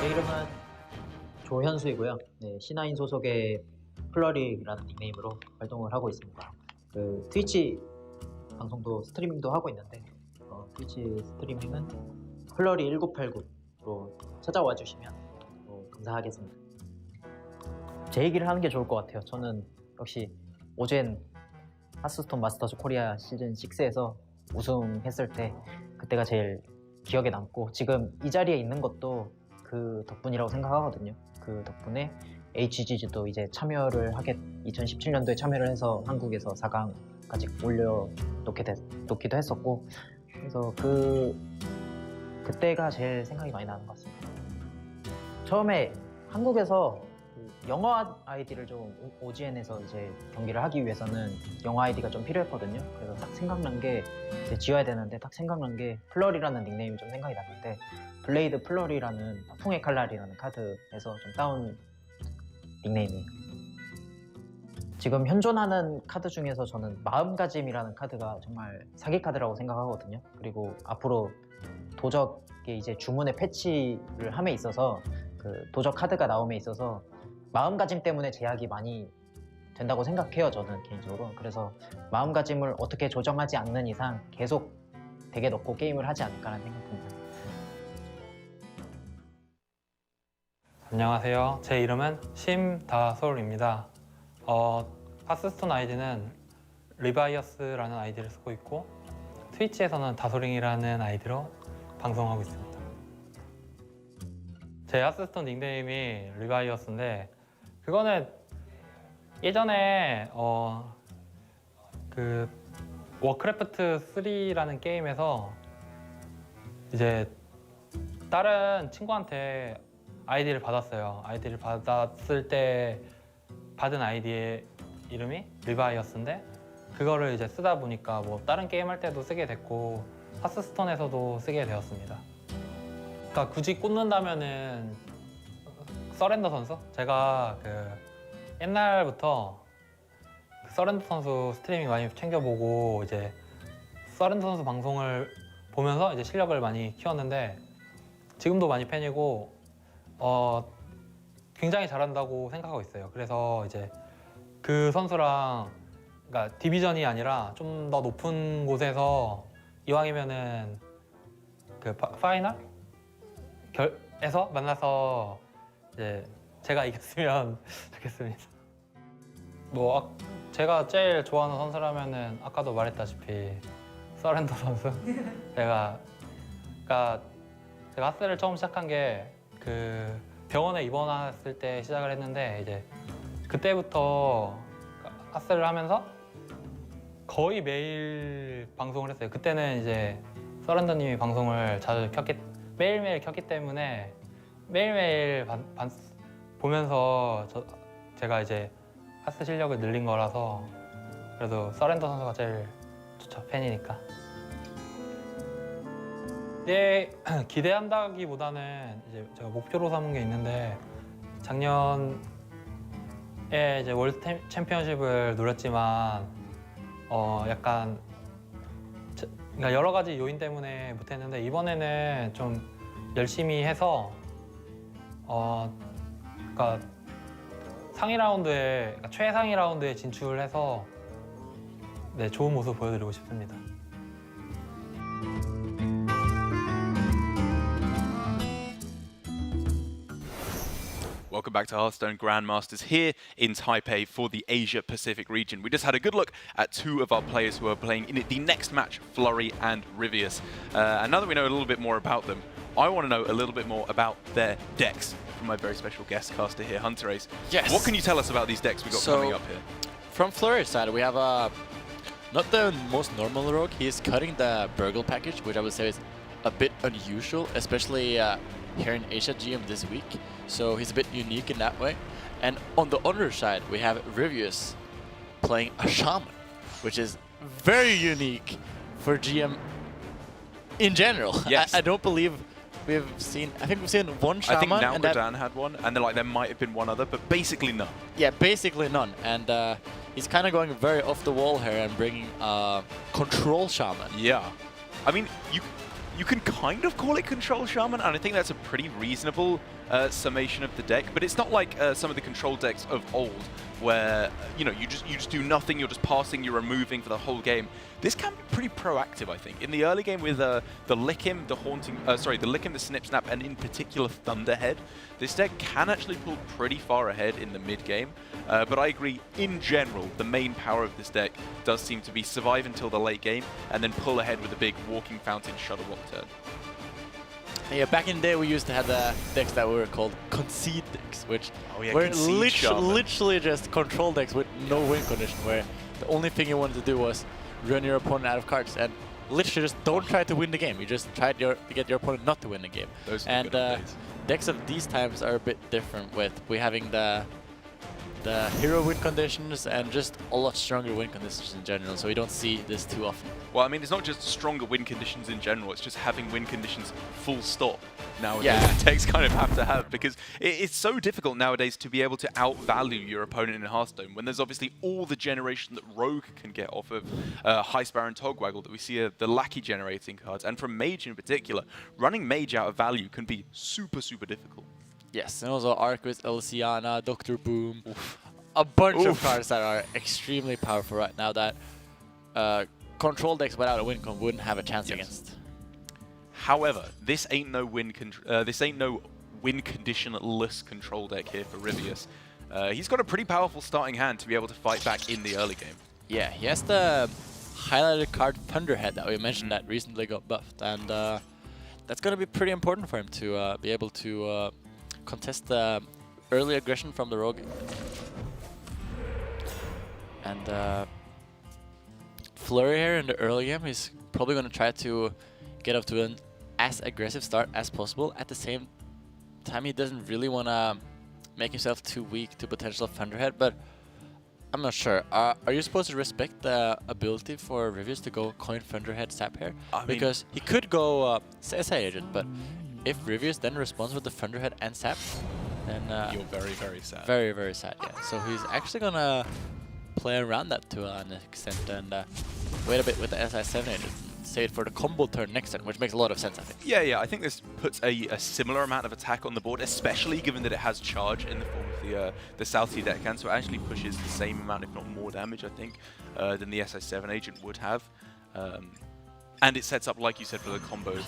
제 이름은 조현수이고요. 네, C9 소속의 플러리라는 닉네임으로 활동을 하고 있습니다. 그 트위치 방송도 스트리밍도 하고 있는데 트위치 스트리밍은 플러리 1989로 찾아와 주시면 감사하겠습니다. 제 얘기를 하는 게 좋을 것 같아요. 저는 역시 오젠 하스스톤 마스터즈 코리아 시즌 6에서 우승했을 때 그때가 제일 기억에 남고 지금 이 자리에 있는 것도 그 덕분이라고 생각하거든요. 그 덕분에 HGG도 이제 참여를 하게 2017년도에 참여를 해서 한국에서 4강까지 올려놓기도 했었고 그래서 그때가 제일 생각이 많이 나는 것 같습니다. 처음에 한국에서 영어 아이디를 좀 OGN에서 이제 경기를 하기 위해서는 영어 아이디가 좀 필요했거든요. 그래서 딱 생각난 게 이제 지어야 되는데 딱 생각난 게 플러리라는 닉네임이 좀 생각이 났는데 블레이드 플러리라는 풍의 칼날이라는 카드에서 좀 따온 닉네임이에요. 지금 현존하는 카드 중에서 저는 마음가짐이라는 카드가 정말 사기 카드라고 생각하거든요. 그리고 앞으로 도적의 이제 주문의 패치를 함에 있어서 그 도적 카드가 나옴에 있어서 마음가짐 때문에 제약이 많이 된다고 생각해요. 저는 개인적으로. 그래서 마음가짐을 어떻게 조정하지 않는 이상 계속 덱에 넣고 게임을 하지 않을까라는 생각입니다. 안녕하세요. 제 이름은 심다솔입니다. 하스스톤 아이디는 리바이어스라는 아이디를 쓰고 있고 트위치에서는 다솔링이라는 아이디로 방송하고 있습니다. 제 하스스톤 닉네임이 리바이어스인데 그거는 예전에 그 워크래프트 3라는 게임에서 이제 다른 친구한테 아이디를 받았어요. 아이디를 받았을 때 받은 아이디의 이름이 리바이어스인데 그거를 이제 쓰다 보니까 뭐 다른 게임 할 때도 쓰게 됐고 하스스톤에서도 쓰게 되었습니다. 그러니까 굳이 꽂는다면은 서렌더 선수? 제가 그 옛날부터 서렌더 선수 스트리밍 많이 챙겨보고 이제 서렌더 선수 방송을 보면서 이제 실력을 많이 키웠는데 지금도 많이 팬이고 굉장히 잘한다고 생각하고 있어요. 그래서 이제 그 선수랑 그러니까 디비전이 아니라 좀 더 높은 곳에서 이왕이면은 그 파이널 결에서 만나서 이제 제가 이겼으면 좋겠습니다. 뭐 제가 제일 좋아하는 선수라면은 아까도 말했다시피 서렌더 선수. 그러니까 제가 하스를 처음 시작한 게 그 병원에 입원했을 때 시작을 했는데 이제 그때부터 하스를 하면서 거의 매일 방송을 했어요. 그때는 이제 서렌더님이 방송을 자주 매일매일 켰기 때문에 매일매일 보면서 제가 이제 하스 실력을 늘린 거라서 그래도 서렌더 선수가 제일 좋죠. 팬이니까. 기대한다기보다는 이제 제가 목표로 삼은 게 있는데 작년에 이제 월드 챔피언십을 노렸지만 약간 그러니까 여러 가지 요인 때문에 못했는데 이번에는 좀 열심히 해서 그러니까 상위 라운드에 그러니까 최상위 라운드에 진출해서 네, 좋은 모습 보여드리고 싶습니다. Welcome back to Hearthstone Grandmasters here in Taipei for the Asia Pacific region. We just had a good look at two of our players who are playing in the next match, Flurry and Ryvius. And now that we know a little bit more about them, I want to know a little bit more about their decks from my very special guest caster here, Hunter Ace. Yes. What can you tell us about these decks we've got coming up here? From Flurry's side, we have not the most normal rogue. He's cutting the Burgle package, which I would say is a bit unusual, especially here in Asia GM this week. So he's a bit unique in that way. And on the other side, we have Ryvius playing a shaman, which is very unique for GM in general. Yes. I don't believe we've seen. I think we've seen one shaman. I think and that, Nalgadan had one, and there might have been one other, but basically none. yeah, basically none. And he's kind of going very off the wall here and bringing control shaman. Yeah. I mean, you can kind of call it Control Shaman, and I think that's a pretty reasonable summation of the deck, but it's not like some of the control decks of old, where you just do nothing. You're just passing, you're removing for the whole game. This can be pretty proactive, I think. In the early game with the Lick Him, the Lick Him, the Snip Snap, and in particular Thunderhead, this deck can actually pull pretty far ahead in the mid game. But I agree, in general, the main power of this deck does seem to be survive until the late game and then pull ahead with a big Walking Fountain Shuttle Rock turn. Yeah, back in the day we used to have the decks that were called concede decks, which yeah, were concede literally just control decks with no win condition, where the only thing you wanted to do was run your opponent out of cards and literally just don't try to win the game. You just try to get your opponent not to win the game. Those and decks of these times are a bit different, with we having the hero win conditions and just a lot stronger win conditions in general, so we don't see this too often. Well, I mean, it's not just stronger win conditions in general, it's just having win conditions full stop nowadays. Yeah. Decks kind of have to have, because it's so difficult nowadays to be able to outvalue your opponent in Hearthstone, when there's obviously all the generation that Rogue can get off of High Sparrow and Togwaggle that we see the Lackey generating cards, and from Mage in particular, running Mage out of value can be super, super difficult. Yes, and also Arquist, Elsiana, Dr. Boom, a bunch of cards that are extremely powerful right now that control decks without a win con wouldn't have a chance against. However, this ain't no win conditionless control deck here for Ryvius. He's got a pretty powerful starting hand to be able to fight back in the early game. Yeah, he has the highlighted card Thunderhead that we mentioned that recently got buffed, and that's going to be pretty important for him to be able to contest the early aggression from the Rogue. And Flurry here in the early game, he's probably going to try to get up to an as aggressive start as possible. At the same time, he doesn't really want to make himself too weak to potential Thunderhead, but I'm not sure. Are you supposed to respect the ability for Ryvius to go coin Thunderhead Sap here? Because he could go SI Agent, but if Ryvius then responds with the Thunderhead and Sap, then you're very, very sad. Very, very sad, yeah. So he's actually going to play around that to an extent and wait a bit with the SI7 Agent. Save it for the combo turn next turn, which makes a lot of sense, I think. Yeah, I think this puts a similar amount of attack on the board, especially given that it has charge in the form of the South Sea deckhand, so it actually pushes the same amount, if not more damage, I think, than the SI7 Agent would have. And it sets up, like you said, for the combo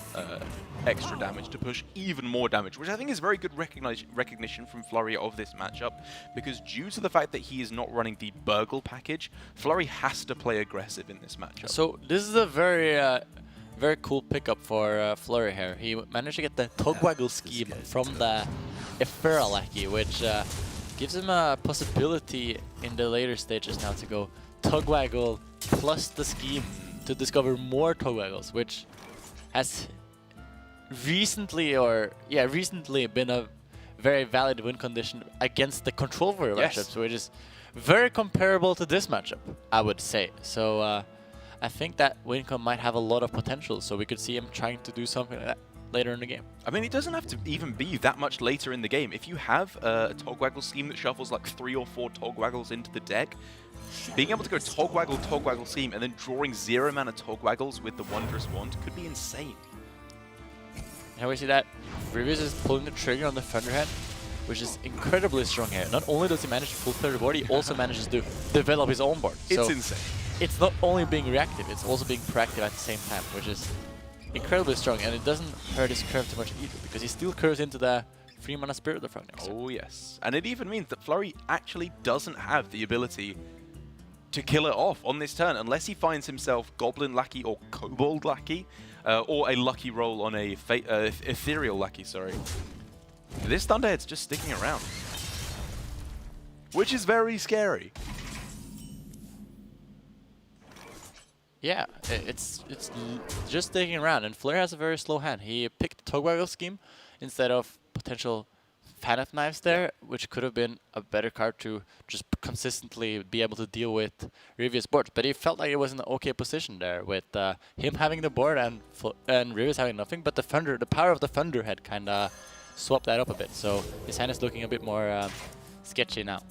extra damage to push even more damage, which I think is very good recognition from Flurry of this matchup, because due to the fact that he is not running the Burgle package, Flurry has to play aggressive in this matchup. So this is a very very cool pickup for Flurry here. He managed to get the Togwaggle scheme from the Ephera Lackey, which gives him a possibility in the later stages now to go Togwaggle plus the scheme to discover more Togwaggles, which has recently been a very valid win condition against the control warrior matchups, which is very comparable to this matchup, I would say. So I think that win con might have a lot of potential, so we could see him trying to do something like that later in the game. I mean, it doesn't have to even be that much later in the game. If you have a Togwaggle scheme that shuffles like 3 or 4 Togwaggles into the deck, being able to go Togwaggle, Togwaggle scheme, and then drawing 0 mana Togwaggles with the Wondrous Wand could be insane. Now we see that Ryvius is pulling the trigger on the Thunderhead, which is incredibly strong here. Not only does he manage to pull through the board, he also manages to develop his own board. It's so insane. It's not only being reactive, it's also being proactive at the same time, which is incredibly strong, and it doesn't hurt his curve too much either, because he still curves into the 3 mana Spirit of the Frog next turn. Oh yes, and it even means that Flurry actually doesn't have the ability to kill it off on this turn unless he finds himself Goblin Lackey or Kobold Lackey, or a lucky roll on a Ethereal Lackey, sorry. This Thunderhead's just sticking around, which is very scary. Yeah, it's just sticking around, and Flurry has a very slow hand. He picked Togwaggle scheme instead of potential Fan of Knives there, which could have been a better card to just consistently be able to deal with Ryvius' board. But he felt like it was in an okay position there with him having the board and Ryvius having nothing. But the power of the Thunderhead kind of swapped that up a bit. So his hand is looking a bit more sketchy now.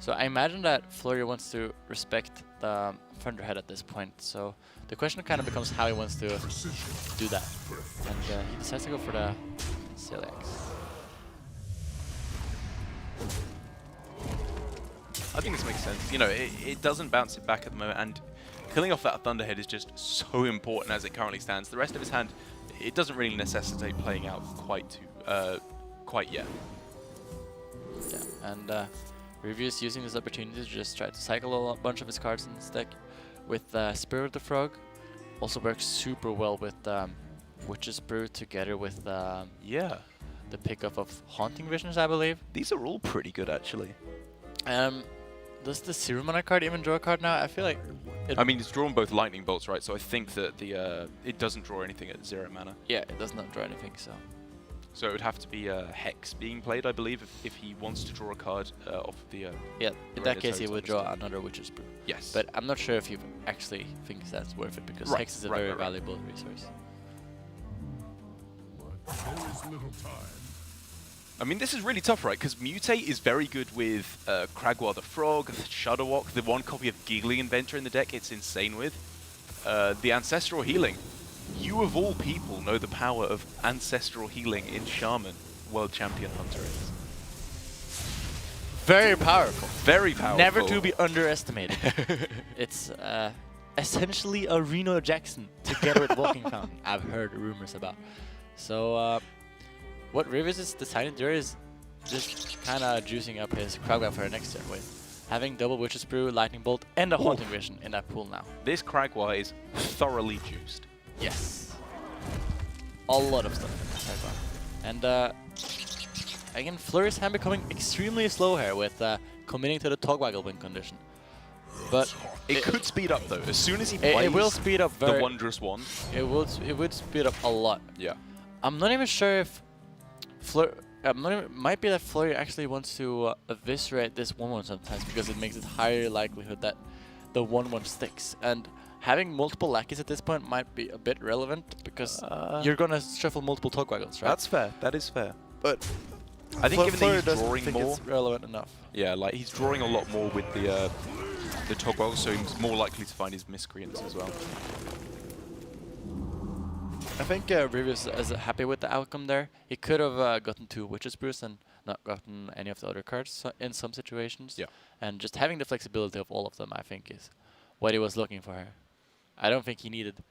So I imagine that Flurry wants to respect the Thunderhead at this point. So the question kind of becomes how he wants to do that. And he decides to go for the Celiax. I think this makes sense. You know, it doesn't bounce it back at the moment, and killing off that Thunderhead is just so important as it currently stands. The rest of his hand, it doesn't really necessitate playing out quite yet. Yeah, and Ryvius using this opportunity to just try to cycle a bunch of his cards in his deck with Spirit of the Frog. Also works super well with Witch's Brew together with Yeah. the pickup of Haunting Visions, I believe. These are all pretty good, actually. Does the Zero Mana card even draw a card now? I feel like I mean, it's drawn both Lightning Bolts, right? So I think that it doesn't draw anything at 0 mana. yeah, it does not draw anything. So it would have to be Hex being played, I believe, if he wants to draw a card off the... yeah, in that case he Renaissance would draw another Witch's Brew. Yes. But I'm not sure if he actually thinks that's worth it because Right, Hex is a right, very right, right. valuable resource. I mean, this is really tough, right? Because Mutate is very good with Kragwa the Frog, Shudderwock, the one copy of Giggling Inventor in the deck it's insane with. The Ancestral Healing. You of all people know the power of Ancestral Healing in Shaman, World Champion Hunter is. Very powerful. Very powerful. Never to be underestimated. It's essentially a Reno Jackson together with Walking Fountain, I've heard rumors about. So what Ryvius is deciding to do is just kind of juicing up his Kragwa for the next turn with having double Witch's Brew, Lightning Bolt, and a Haunting Vision in that pool now. This Kragwa is thoroughly juiced. Yes. A lot of stuff in this Kragwa. And again, Flurry's hand becoming extremely slow here with committing to the Togwaggle win condition. But It could speed up though. As soon as he it plays will speed up the very. Wondrous Wand. It would speed up a lot. Yeah. I'm not even sure if might be that Flurry actually wants to eviscerate this 1/1 sometimes because it makes it higher likelihood that the 1/1 sticks. And having multiple lackeys at this point might be a bit relevant because you're gonna shuffle multiple Togwaggles, right? That's fair. That is fair. But I think given that Flurry he's doesn't drawing think more, it's relevant enough. yeah, like he's drawing a lot more with the Togwaggle, so he's more likely to find his Miscreants as well. I think Ryvius is happy with the outcome there. He could have gotten 2 Witch's Brews and not gotten any of the other cards in some situations. Yeah. And just having the flexibility of all of them, I think, is what he was looking for here. I don't think he needed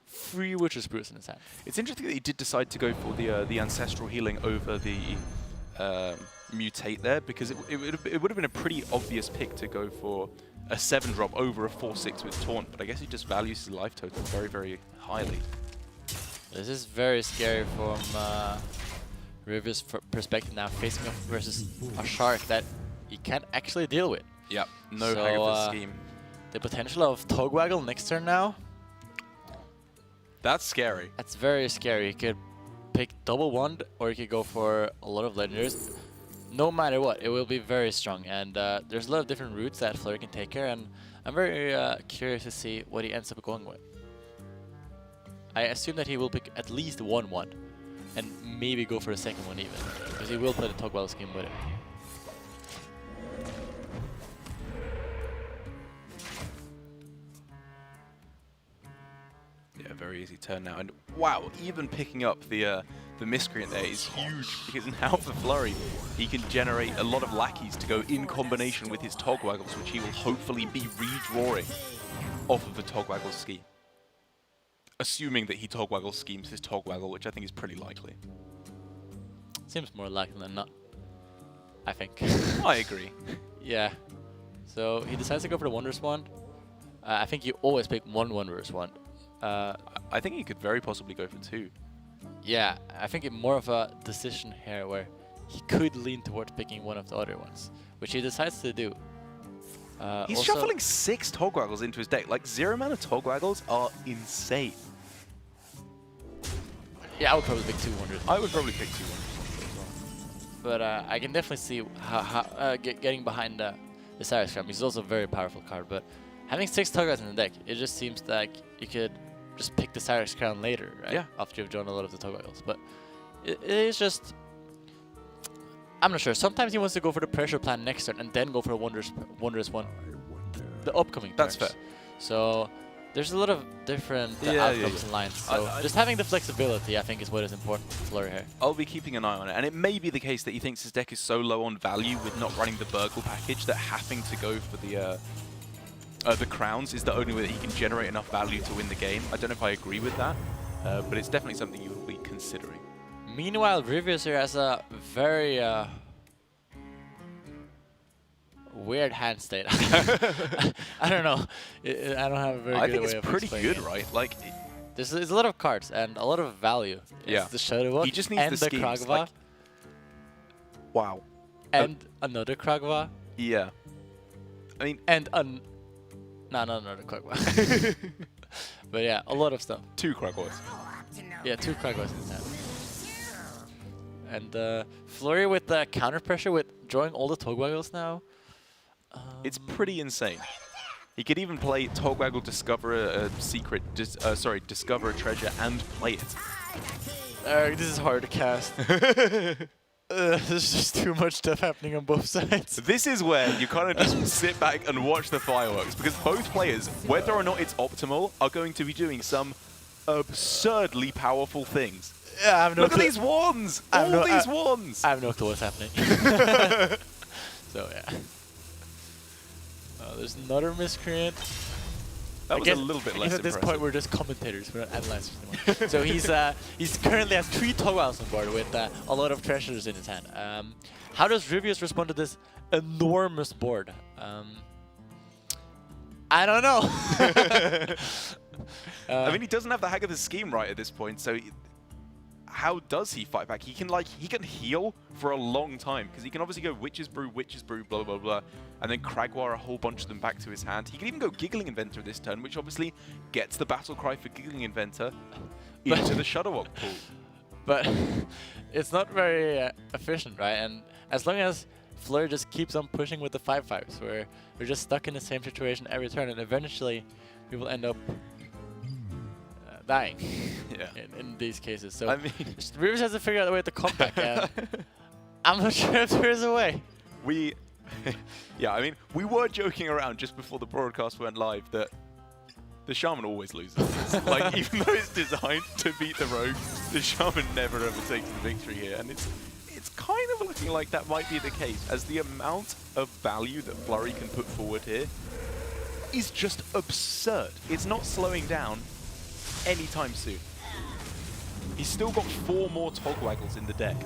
3 Witch's Brews in his hand. It's interesting that he did decide to go for the Ancestral Healing over the Mutate there, because it would have been a pretty obvious pick to go for a 7-drop over a 4/6 with Taunt, but I guess he just values his life total very, very highly. This is very scary from Ryvius' perspective now, facing off versus a shark that he can't actually deal with. Yeah, no So, hang of the scheme. The potential of Togwaggle next turn now, That's scary. that's very scary. You could pick double wand or you could go for a lot of legendaries. No matter what, it will be very strong. And there's a lot of different routes that Flurry can take here, and I'm very curious to see what he ends up going with. I assume that he will pick at least 1 wand and maybe go for the second one even, because he will play the Togwaggle scheme with it. Yeah, very easy turn now. And wow, even picking up the Miscreant there is huge, because now for Flurry, he can generate a lot of lackeys to go in combination with his Togwaggles, which he will hopefully be redrawing off of the Togwaggle scheme. Assuming that he Togwaggle schemes his Togwaggle, which I think is pretty likely. Seems more likely than not, I think. I agree. Yeah. So he decides to go for the Wondrous Wand. I think you always pick 1 Wondrous Wand. I think he could very possibly go for 2. Yeah, I think it's more of a decision here where he could lean towards picking one of the other ones, which he decides to do. He's also, shuffling 6 Togwaggles into his deck. Like, 0 mana Togwaggles are insane. Yeah, I would probably pick 2 Wondrous. I would probably pick 2 Wondrous as well. But I can definitely see how getting behind the Cyrus Crown. He's also a very powerful card, but having 6 Togwaggles in the deck, it just seems like you could just pick the Cyrus Crown later, right? Yeah. After you've drawn a lot of the Togwaggles. But it is just... I'm not sure. Sometimes he wants to go for the pressure plan next turn and then go for a wondrous one the upcoming That's turns. fair. So there's a lot of different outcomes and lines. So just having the flexibility, I think, is what is important for Flurry here. I'll be keeping an eye on it, and it may be the case that he thinks his deck is so low on value with not running the Burgle package that having to go for the crowns is the only way that he can generate enough value to win the game. I don't know if I agree with that, but it's definitely something you will be considering. Meanwhile, Ryvius here has a very weird hand state. I don't know. I don't have a very I good think way it's of pretty explaining good, it. right? Like, There's a lot of cards and a lot of value. Yeah. It's the Shadow Walk he just needs and the schemes. Kragva Like, wow. and another Kragva Yeah. I mean, and no, not another Kragva. But yeah, a lot of stuff. 2 Kragwas. Yeah, 2 Kragvas in hand. And Flurry with the counter pressure with drawing all the Togwaggles now. It's pretty insane. He could even play Togwaggle, discover a secret, discover a treasure, and play it. This is hard to cast. There's just too much stuff happening on both sides. This is where you kind of just sit back and watch the fireworks, because both players, whether or not it's optimal, are going to be doing some absurdly powerful things. Yeah, I have no Look at clue. these wands! I have All no- these wands! I have no clue what's happening. So yeah. There's another miscreant. That was a little bit I less guess at this point impressive. we're just commentators, we're not analyzers anymore. So he's currently has 3 Togwaggles on board with a lot of treasures in his hand. How does Ryvius respond to this enormous board? I don't know. I mean, he doesn't have the hang of the scheme right at this point, so how does he fight back? He can heal for a long time, because he can obviously go Witch's Brew, blah, blah, blah, and then Kragwa a whole bunch of them back to his hand. He can even go Giggling Inventor this turn, which obviously gets the battle cry for Giggling Inventor into the Shuttlewalk pool. But it's not very efficient, right? And as long as Flurry just keeps on pushing with the 5/5s, where we're just stuck in the same situation every turn, and eventually we will end up dying Yeah. in these cases. So I mean, Ryvius has to figure out a way to come back. I'm not sure if there is a way. yeah, I mean, we were joking around just before the broadcast went live that the Shaman always loses. Like, even though it's designed to beat the Rogue, the Shaman never ever takes the victory here, and it's kind of looking like that might be the case, as the amount of value that Flurry can put forward here is just absurd. It's not slowing down anytime soon. He's still got 4 more Togwaggles in the deck.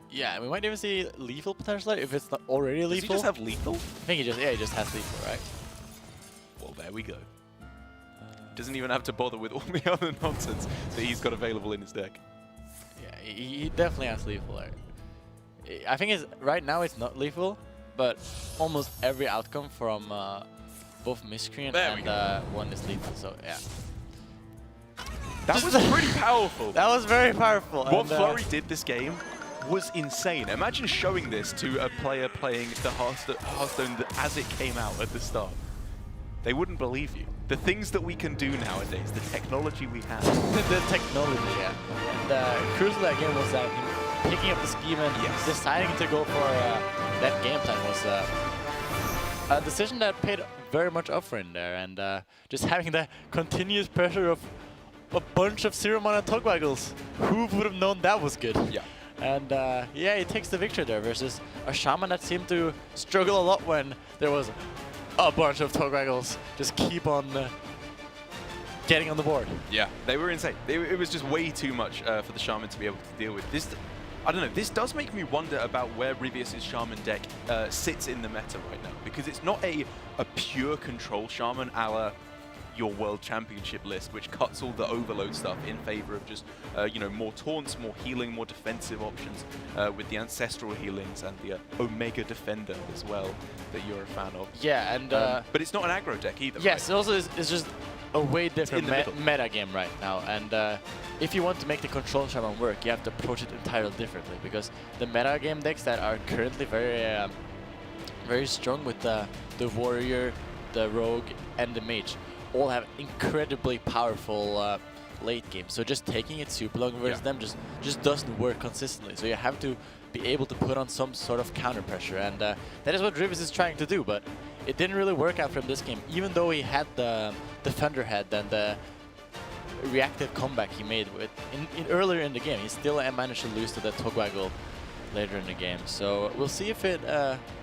Yeah, we might even see lethal potential if it's not already Does lethal. he just have lethal? I think he just has lethal, right? Well, there we go. Doesn't even have to bother with all the other nonsense that he's got available in his deck. Yeah, he definitely has lethal there. I think right now it's not lethal, but almost every outcome from both Miscreant There we and one is lethal, so yeah. That was pretty powerful. That was very powerful. What and, Flurry did this game was insane. Imagine showing this to a player playing the Hearthstone as it came out at the start. They wouldn't believe you. The things that we can do nowadays, the technology we have. the technology, yeah. And crucial that game was that him picking up the scheme and deciding to go for that game plan was a decision that paid very much off for him there. And just having the continuous pressure of a bunch of 0-mana Togwaggles. Who would have known that was good? Yeah. And yeah, he takes the victory there versus a Shaman that seemed to struggle a lot when there was a bunch of Togwaggles just keep on getting on the board. Yeah, they were insane. It was just way too much for the Shaman to be able to deal with. This, I don't know, this does make me wonder about where Ryvius' Shaman deck sits in the meta right now, because it's not a pure control Shaman a la your World Championship list, which cuts all the overload stuff in favor of just, you know, more taunts, more healing, more defensive options with the Ancestral Healings and the Omega Defender as well that you're a fan of. Yeah, and but it's not an aggro deck either. yes, right? it also is just a way different in the middle. meta game right now. And if you want to make the control Shaman work, you have to approach it entirely differently, because the meta game decks that are currently very very strong with the Warrior, the Rogue, and the Mage all have incredibly powerful late game. So just taking it super long versus them just doesn't work consistently. So you have to be able to put on some sort of counter pressure, and that is what Ryvius is trying to do. But it didn't really work out for him this game, even though he had the Thunderhead and the reactive comeback he made with earlier in the game. He still managed to lose to the Togwaggle later in the game. So we'll see if it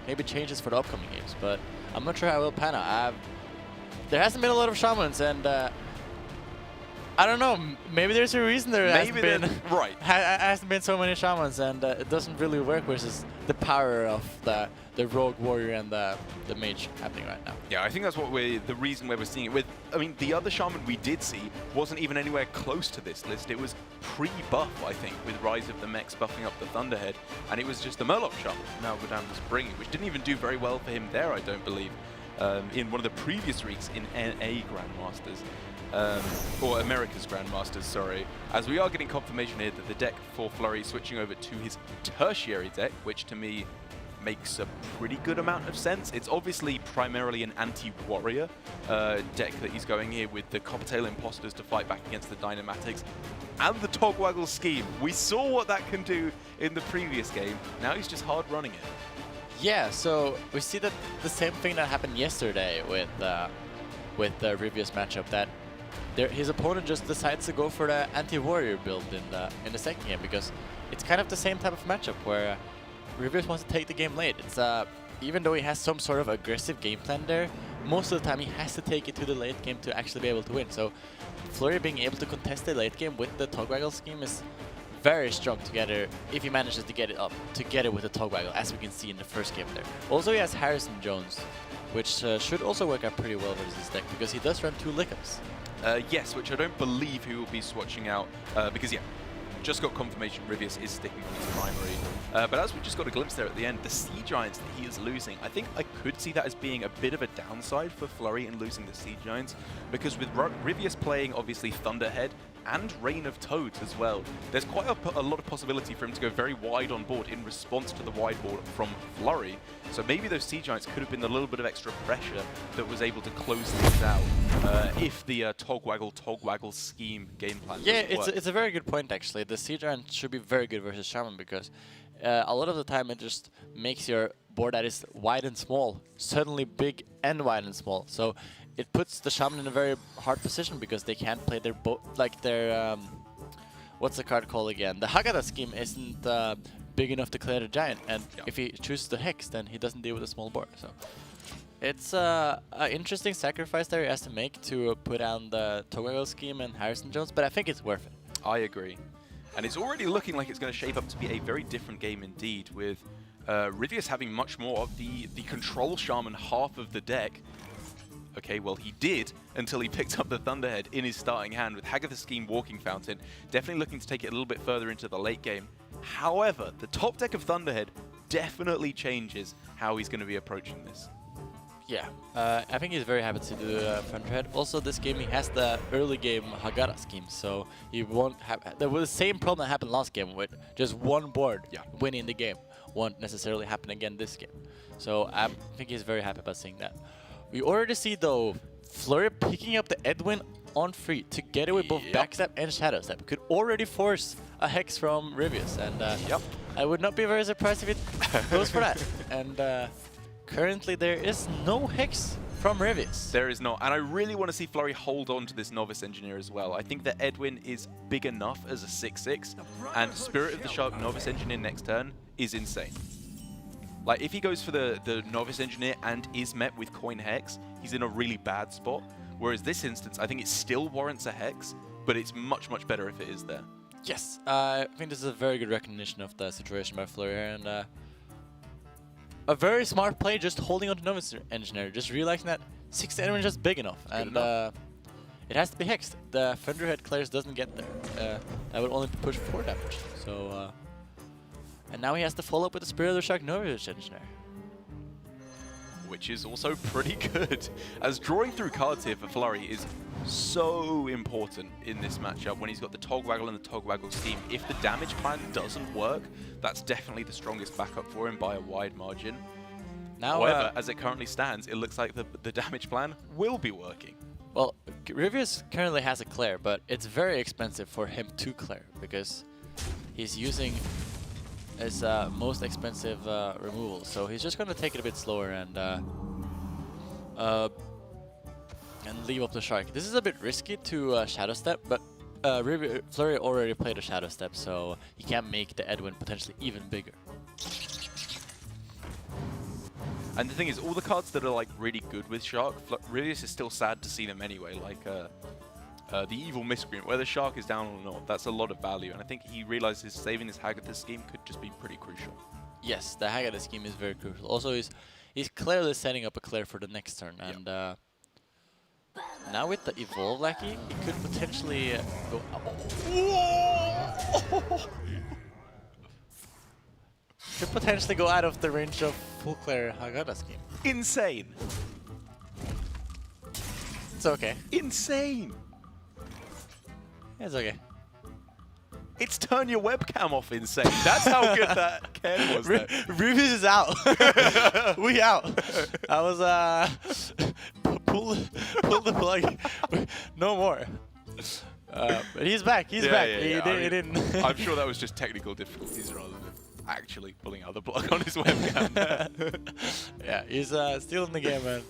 maybe changes for the upcoming games, but I'm not sure how it will pan out. There hasn't been a lot of shamans, and I don't know, maybe there's a reason there hasn't been so many shamans, and it doesn't really work versus the power of the rogue warrior and the mage happening right now. Yeah, I think that's the reason where we're seeing it with. I mean, the other shaman we did see wasn't even anywhere close to this list. It was pre-buff, I think, with Rise of the Mechs buffing up the Thunderhead, and it was just the Murloc shaman now Gudan was bringing, which didn't even do very well for him there, I don't believe, in one of the previous weeks in NA Grandmasters. Or America's Grandmasters, sorry. As we are getting confirmation here that the deck for Flurry switching over to his tertiary deck, which to me makes a pretty good amount of sense. It's obviously primarily an anti-warrior deck that he's going here with the Coppertail Imposters to fight back against the Dynamatics and the Togwaggle Scheme. We saw what that can do in the previous game. Now he's just hard running it. Yeah, so we see that the same thing that happened yesterday with the Ryvius matchup, that his opponent just decides to go for the anti-warrior build in the second game, because it's kind of the same type of matchup where Ryvius wants to take the game late. It's even though he has some sort of aggressive game plan there, most of the time he has to take it to the late game to actually be able to win. So Flurry being able to contest the late game with the Togwaggle Scheme is very strong together if he manages to get it up together with the Togwaggle, as we can see in the first game there. Also, he has Harrison Jones, which should also work out pretty well versus this deck, because he does run 2 Lickups. Yes, which I don't believe he will be swatching out, because, yeah, just got confirmation Ryvius is sticking with his primary. But as we just got a glimpse there at the end, the Sea Giants that he is losing, I think I could see that as being a bit of a downside for Flurry in losing the Sea Giants, because with Ryvius playing, obviously, Thunderhead and Reign of Toads as well, there's quite a lot of possibility for him to go very wide on board in response to the wide board from Flurry. So maybe those Sea Giants could have been a little bit of extra pressure that was able to close things out if the Togwaggle Scheme game plan it's a very good point, actually. The Sea Giant should be very good versus Shaman, because a lot of the time it just makes your board that is wide and small suddenly big and wide and small. So it puts the Shaman in a very hard position, because they can't play their what's the card called again? The Haggadah Scheme isn't big enough to clear the Giant, and if he chooses the Hex, then he doesn't deal with a small board. So it's an interesting sacrifice there he has to make to put down the Togwaggle Scheme and Harrison Jones, but I think it's worth it. I agree. And it's already looking like it's going to shape up to be a very different game indeed, with Ryvius having much more of the control shaman half of the deck. Okay, well, he did until he picked up the Thunderhead in his starting hand with Haggadah Scheme Walking Fountain, definitely looking to take it a little bit further into the late game. However, the top deck of Thunderhead definitely changes how he's going to be approaching this. Yeah, I think he's very happy to do Thunderhead. Also, this game he has the early game Haggadah Scheme, so he won't have. There was the same problem that happened last game with just one board winning the game. Won't necessarily happen again this game. So I think he's very happy about seeing that. We already see, though, Flurry picking up the Edwin on free together with both Backstab and Shadow Step. Could already force a Hex from Ryvius, and I would not be very surprised if it goes for that. And currently there is no Hex from Ryvius. There is not, and I really want to see Flurry hold on to this Novice Engineer as well. I think that Edwin is big enough as a 6/6, and Spirit of the Shark Novice Engineer next turn is insane. Like, if he goes for the Novice Engineer and is met with Coin Hex, he's in a really bad spot. Whereas this instance, I think it still warrants a Hex, but it's much, much better if it is there. Yes, I think this is a very good recognition of the situation by Flurry, and a very smart play just holding on to Novice Engineer, just realizing that 6 Edwin is just big enough, and it has to be Hexed. The Thunderhead Clairs doesn't get there. That would only push 4 damage, so... and now he has to follow up with the Spirit of the Shark Novice Engineer, which is also pretty good, as drawing through cards here for Flurry is so important in this matchup when he's got the Togwaggle and the Togwaggle Scheme. If the damage plan doesn't work, that's definitely the strongest backup for him by a wide margin. Now, however, as it currently stands, it looks like the damage plan will be working. Well, Ryvius currently has a Claire, but it's very expensive for him to Claire because he's using his most expensive removal. So he's just going to take it a bit slower and leave up the Shark. This is a bit risky to Shadow Step, but Flurry already played a Shadow Step, so he can make the Edwin potentially even bigger. And the thing is, all the cards that are like really good with Shark, Ryvius is still sad to see them anyway. Like the Evil Miscreant, whether Shark is down or not, that's a lot of value. And I think he realizes saving this Haggadah scheme could just be pretty crucial. Yes, the Haggadah scheme is very crucial. Also, he's clearly setting up a Claire for the next turn, and now with the Evolve Lackey, he could potentially go. Could potentially go out of the range of full Claire Haggadah scheme. Insane! It's okay. Insane! It's okay. It's turn your webcam off insane. That's how good that Ken was. Ryvius is out. We out. I was pull the plug. No more. But he's back. He's back. He didn't. I'm sure that was just technical difficulties rather than actually pulling out the plug on his webcam. Yeah, he's still in the game, man.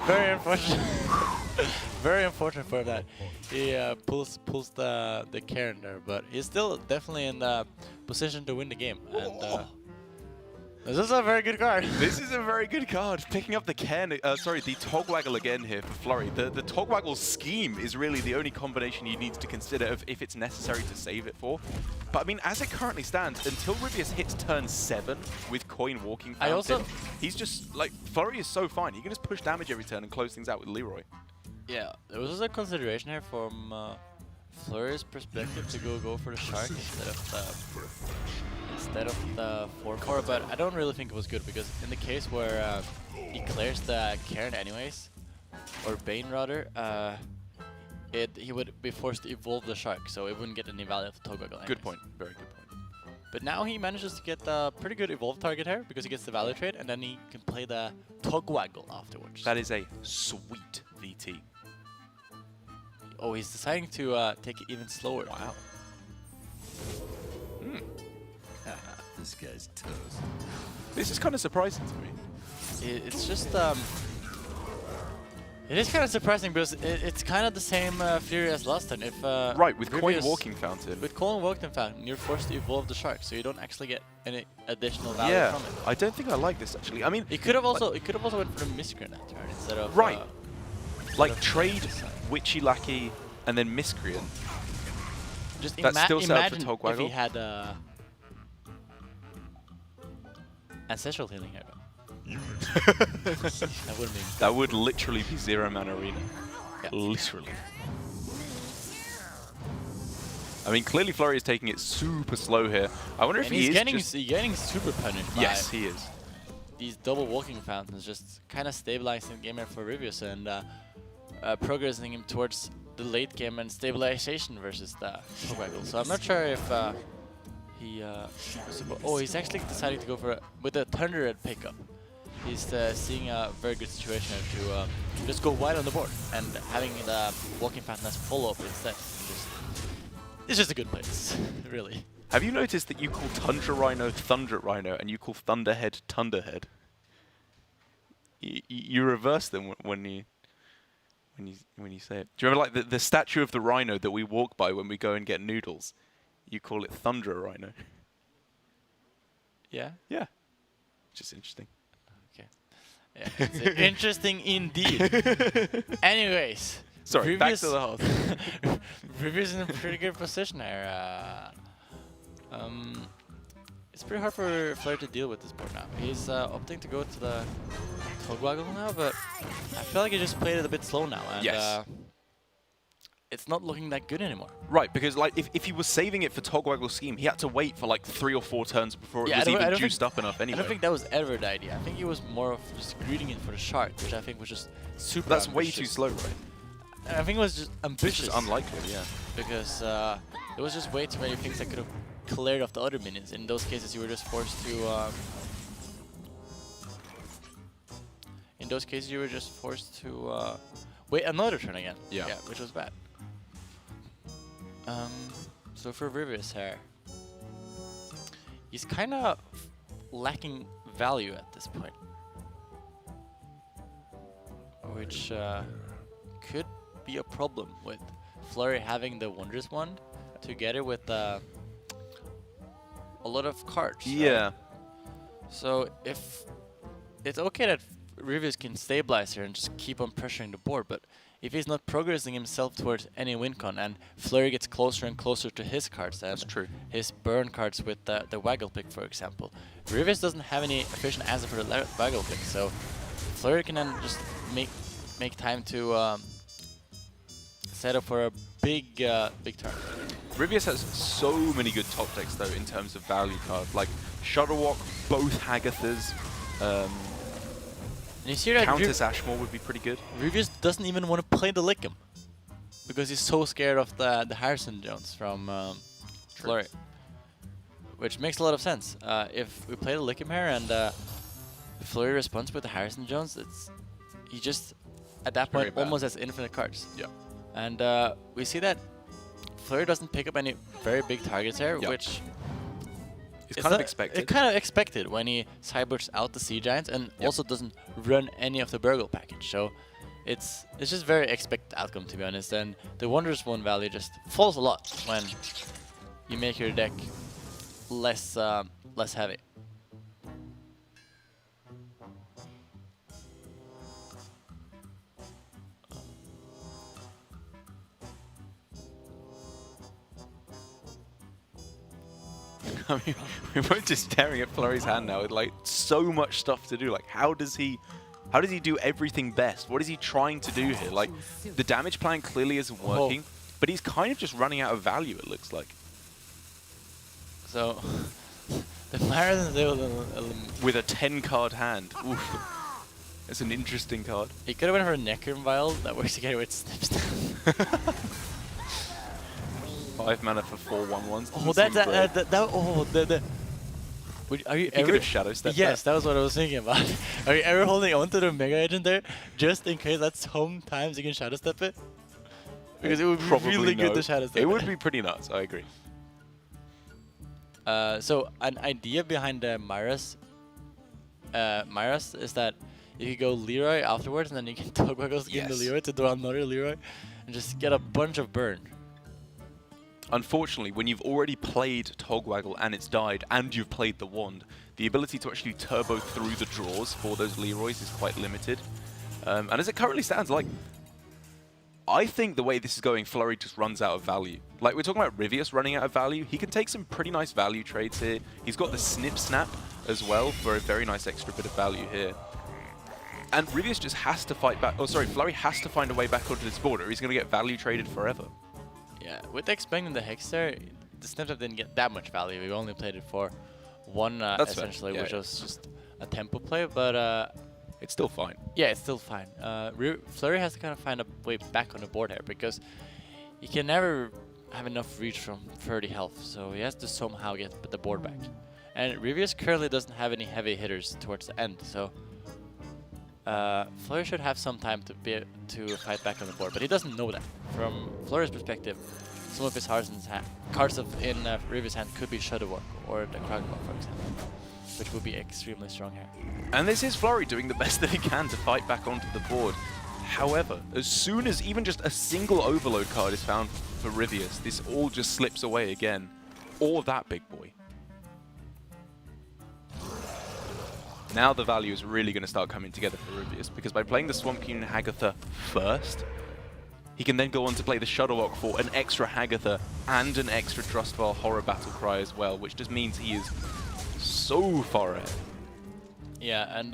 Very unfortunate. Very unfortunate for that. He pulls the Karen there, but he's still definitely in the position to win the game. And this is a very good card. This is a very good card. Picking up the Ken, the Togwaggle again here for Flurry. The Togwaggle scheme is really the only combination he needs to consider if it's necessary to save it for. But I mean, as it currently stands, until Ryvius hits turn 7 with Coin Walking Fountain, he's just, like, Flurry is so fine. He can just push damage every turn and close things out with Leroy. Yeah, there was a consideration here from Flurry's perspective to go for the Shark instead of the 4/4, but I don't really think it was good because in the case where he clears the Karen anyways, or Bane rather, he would be forced to evolve the Shark, so it wouldn't get any value of the Togwaggle. Good point, very good point. But now he manages to get a pretty good evolve target here because he gets the value trade, and then he can play the Togwaggle afterwards. That is a sweet VT. Oh, he's deciding to take it even slower. Wow. This guy's toast. This is kind of surprising to me. It's just it is kind of surprising because it's kind of the same Flurry as last time. If right, with Coin Ryvius- Walking Fountain. With Coin Walking Fountain, you're forced to evolve the Shark, so you don't actually get any additional value from it. I don't think I like this actually. I mean, It could have also went for the Miscreant that turn instead of like trade Witchy Lackey and then Miscreant. Just That's still set up for imagine if Togwaggle. he had Ancestral Healing here. That would be. That would literally be Zero Man Arena. Yeah. Literally. I mean, clearly Flurry is taking it super slow here. I wonder if And he he's is getting super punished by Yes, he is. these double walking fountains, just kind of stabilizing the game here for Ryvius and progressing him towards the late game and stabilization versus the Togwaggle. So I'm not sure if he's actually deciding to go for with a Thunderhead pickup. He's seeing a very good situation here to just go wide on the board and having the walking fountain as follow-up instead. It's just a good place, really. Have you noticed that you call Tundra Rhino Thunder Rhino and you call Thunderhead Tunderhead? You reverse them when you say it. Do you remember like the statue of the rhino that we walk by when we go and get noodles? You call it Thundra Rhino. Yeah? Yeah. Just interesting. Okay. Yeah, it's interesting indeed. Anyways. Sorry, back to the hearth. Ryvius in a pretty good position here. It's pretty hard for Flurry to deal with this board now. He's opting to go to the Togwaggle now, but I feel like he just played it a bit slow now, and it's not looking that good anymore. Right, because like if he was saving it for Togwaggle scheme, he had to wait for like 3 or 4 turns before it was even juiced up enough anyway. I don't think that was ever the idea. I think he was more of just greeting it for the Shark, which I think was just super That's ambitious. way too slow, right? I think it was just ambitious. Which is unlikely, yeah. Because there was just way too many things that could have cleared off the other minions. In those cases, you were just forced to. Wait, another turn again. Yeah. Which was bad. So for Ryvius here, he's kind of lacking value at this point, which could be a problem with Flurry having the Wondrous Wand together with a lot of cards. Yeah. Right? So if it's okay that Ryvius can stabilize here and just keep on pressuring the board, but if he's not progressing himself towards any win con and Flurry gets closer and closer to his cards and That's true. his burn cards with the Waggle Pick, for example, Ryvius doesn't have any efficient answer for the Waggle Pick, so Flurry can then just make time to set up for a big turn. Ryvius has so many good top decks though in terms of value cards, like Shuttlewalk, both Hagathas, And you see that Countess Ashmore would be pretty good. Ryvius doesn't even want to play the Lickum because he's so scared of the Hearthstone Jones from Flurry, which makes a lot of sense. If we play the Lickum here and Flurry responds with the Hearthstone Jones, he just at that point almost has infinite cards. Yeah. And we see that Flurry doesn't pick up any very big targets here, which It's kind of expected. It's kind of expected when he cyborgs out the Sea Giants and also doesn't run any of the Burgle package. So it's just very expected outcome, to be honest. And the Wondrous One value just falls a lot when you make your deck less heavy. I mean, we're both just staring at Flurry's hand now with like so much stuff to do. Like, how does he do everything best? What is he trying to do here? Like, the damage plan clearly isn't working, but he's kind of just running out of value, it looks like. So the Marathon With a 10-card hand. Oof. That's an interesting card. he could have went for a Necron Vial that works together with Snipsnap. 5 mana for 4/1/1s. Oh, that's Are you If he ever? could have Shadow Stepped Yes, that was what I was thinking about. Are you ever holding on to the Mega Agent there, just in case that sometimes you can Shadow Step it? Because it would be Probably really good no. to Shadow Step It would be pretty nuts, I agree. So an idea behind the Myras is that you could go Leroy afterwards, and then you can Togwaggle skin the Yes. Leroy to draw another Leroy, and just get a bunch of burn. Unfortunately, when you've already played Togwaggle and it's died, and you've played the Wand, the ability to actually turbo through the draws for those Leroys is quite limited. And as it currently stands, like, I think the way this is going, Flurry just runs out of value. Like, we're talking about Ryvius running out of value. He can take some pretty nice value trades here. He's got the Snip Snap as well for a very nice extra bit of value here. And Ryvius just has to fight back. Oh, sorry, Flurry has to find a way back onto this board, or he's going to get value traded forever. Yeah, with expanding the Hex there, the Snipshot didn't get that much value. We only played it for one essentially, which was just a tempo play, but It's still fine. yeah, it's still fine. Flurry has to kind of find a way back on the board here, because he can never have enough reach from 30 health, so he has to somehow get the board back. And Ryvius currently doesn't have any heavy hitters towards the end, so Flurry should have some time to fight back on the board, but he doesn't know that. From Flurry's perspective, some of his cards in Ryvius' hand could be Shuttlewalk or the Kragwalk, for example, which would be extremely strong here. And this is Flurry doing the best that he can to fight back onto the board. However, as soon as even just a single Overload card is found for Ryvius, this all just slips away again. Or that big boy. Now the value is really going to start coming together for Ryvius, because by playing the Swamp King and Hagatha first, he can then go on to play the Shuttlewalk for an extra Hagatha and an extra Trustfall Horror Battle Cry as well, which just means he is so far ahead. Yeah, and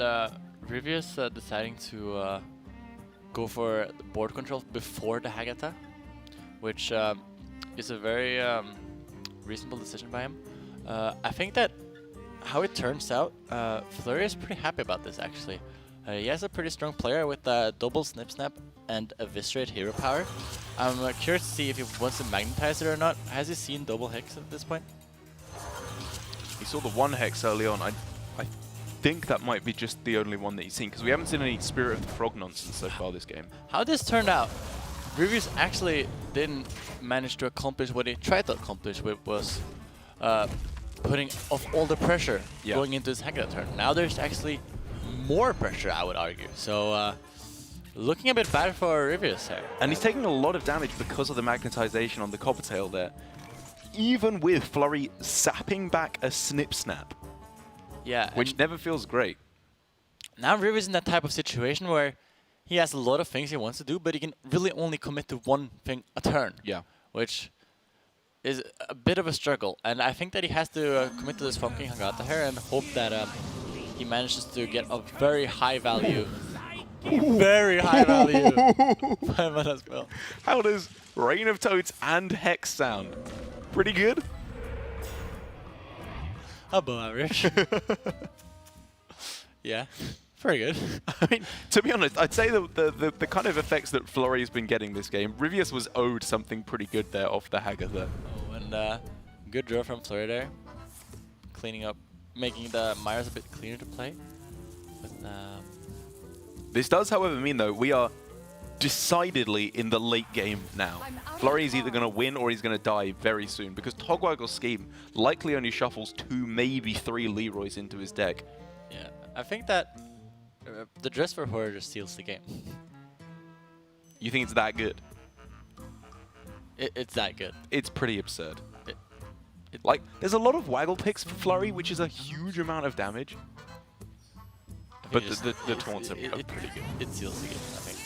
Ryvius deciding to go for the board control before the Hagatha, which is a very reasonable decision by him. I think that how it turns out, Flurry is pretty happy about this actually. He has a pretty strong player with double Snip Snap and Eviscerate hero power. I'm curious to see if he wants to magnetize it or not. Has he seen double Hex at this point? He saw the one Hex early on. I think that might be just the only one that he's seen, because we haven't seen any Spirit of the Frog nonsense so far this game. How this turned out, Ryvius actually didn't manage to accomplish what he tried to accomplish, which was putting off all the pressure going into his Haggadah turn. Now there's actually more pressure, I would argue. So looking a bit bad for Ryvius here. And he's taking a lot of damage because of the magnetization on the Coppertail there. Even with Flurry sapping back a Snip Snap. Yeah. Which never feels great. Now Ryvius is in that type of situation where he has a lot of things he wants to do, but he can really only commit to one thing a turn. Yeah. Which is a bit of a struggle. And I think that he has to commit to this Swamp King Haggadah here and hope that he manages to get a very high value. Very high value. 5 mana spell. How does Rain of Toads and Hex sound? Pretty good? Above average. Yeah, very good. I mean, to be honest, I'd say the kind of effects that Flurry's been getting this game, Ryvius was owed something pretty good there off the Haggadah. Oh, and good draw from Flurry there. Cleaning up, making the Myers a bit cleaner to play. But, this does, however, mean, though, we are decidedly in the late game now. Flurry is either going to win or he's going to die very soon, because Togwaggle's scheme likely only shuffles 2, maybe 3 Leroys into his deck. Yeah, I think that the Dress for Horror just steals the game. You think it's that good? It's that good. It's pretty absurd. Like, there's a lot of Waggle picks for Flurry, which is a huge amount of damage. But the taunts are pretty good. It seals the game, I think.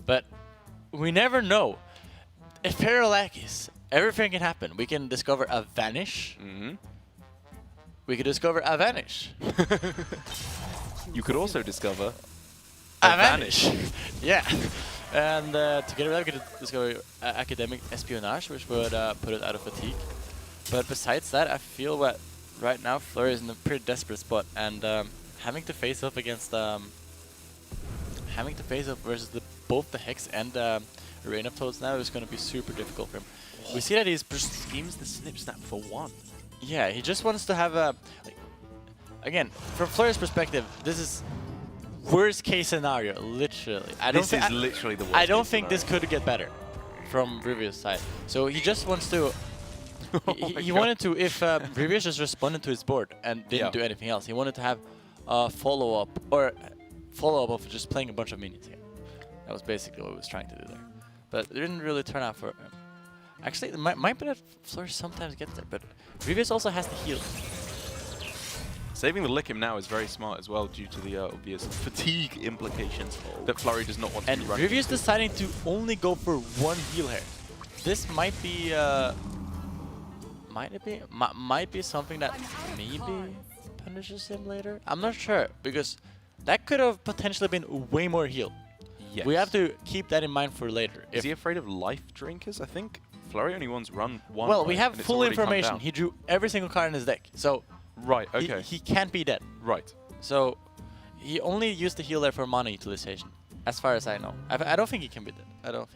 But we never know. If Parallax, everything can happen. We can discover a Vanish. We could discover a Vanish. You could also discover a Vanish. Yeah. And together with that, we could discover Academic Espionage, which would put it out of fatigue. But besides that, I feel that right now Flurry is in a pretty desperate spot, and having to face up against versus both the Hex and Rain of Toads now is going to be super difficult for him. We see that he's schemes the Snip Snap for 1. Yeah, he just wants to have a... again, from Flurry's perspective, this is worst case scenario, literally. This is literally the worst I don't case think this scenario. could get better from Ryvius' side. So he just wants to... he God. wanted to, if Ryvius just responded to his board and didn't do anything else, he wanted to have a follow-up, or follow-up of just playing a bunch of minions here. That was basically what he was trying to do there. But it didn't really turn out for him. Actually, it might be that Flurry sometimes gets there, but Ryvius also has the heal. Saving the lick him now is very smart as well, due to the obvious fatigue implications that Flurry does not want to And be running. Ryvius deciding to only go for 1 heal here. This might be might be something that maybe punishes him later. I'm not sure, because that could have potentially been way more heal. Yes. We have to keep that in mind for later. Is he afraid of life drinkers? I think Flurry only wants run 1. Well, we right, have and it's full already come information. down. He drew every single card in his deck, so Right, okay. he can't be dead. Right. So he only used the heal there for mana utilization, as far as I know. I don't think he can be dead. I don't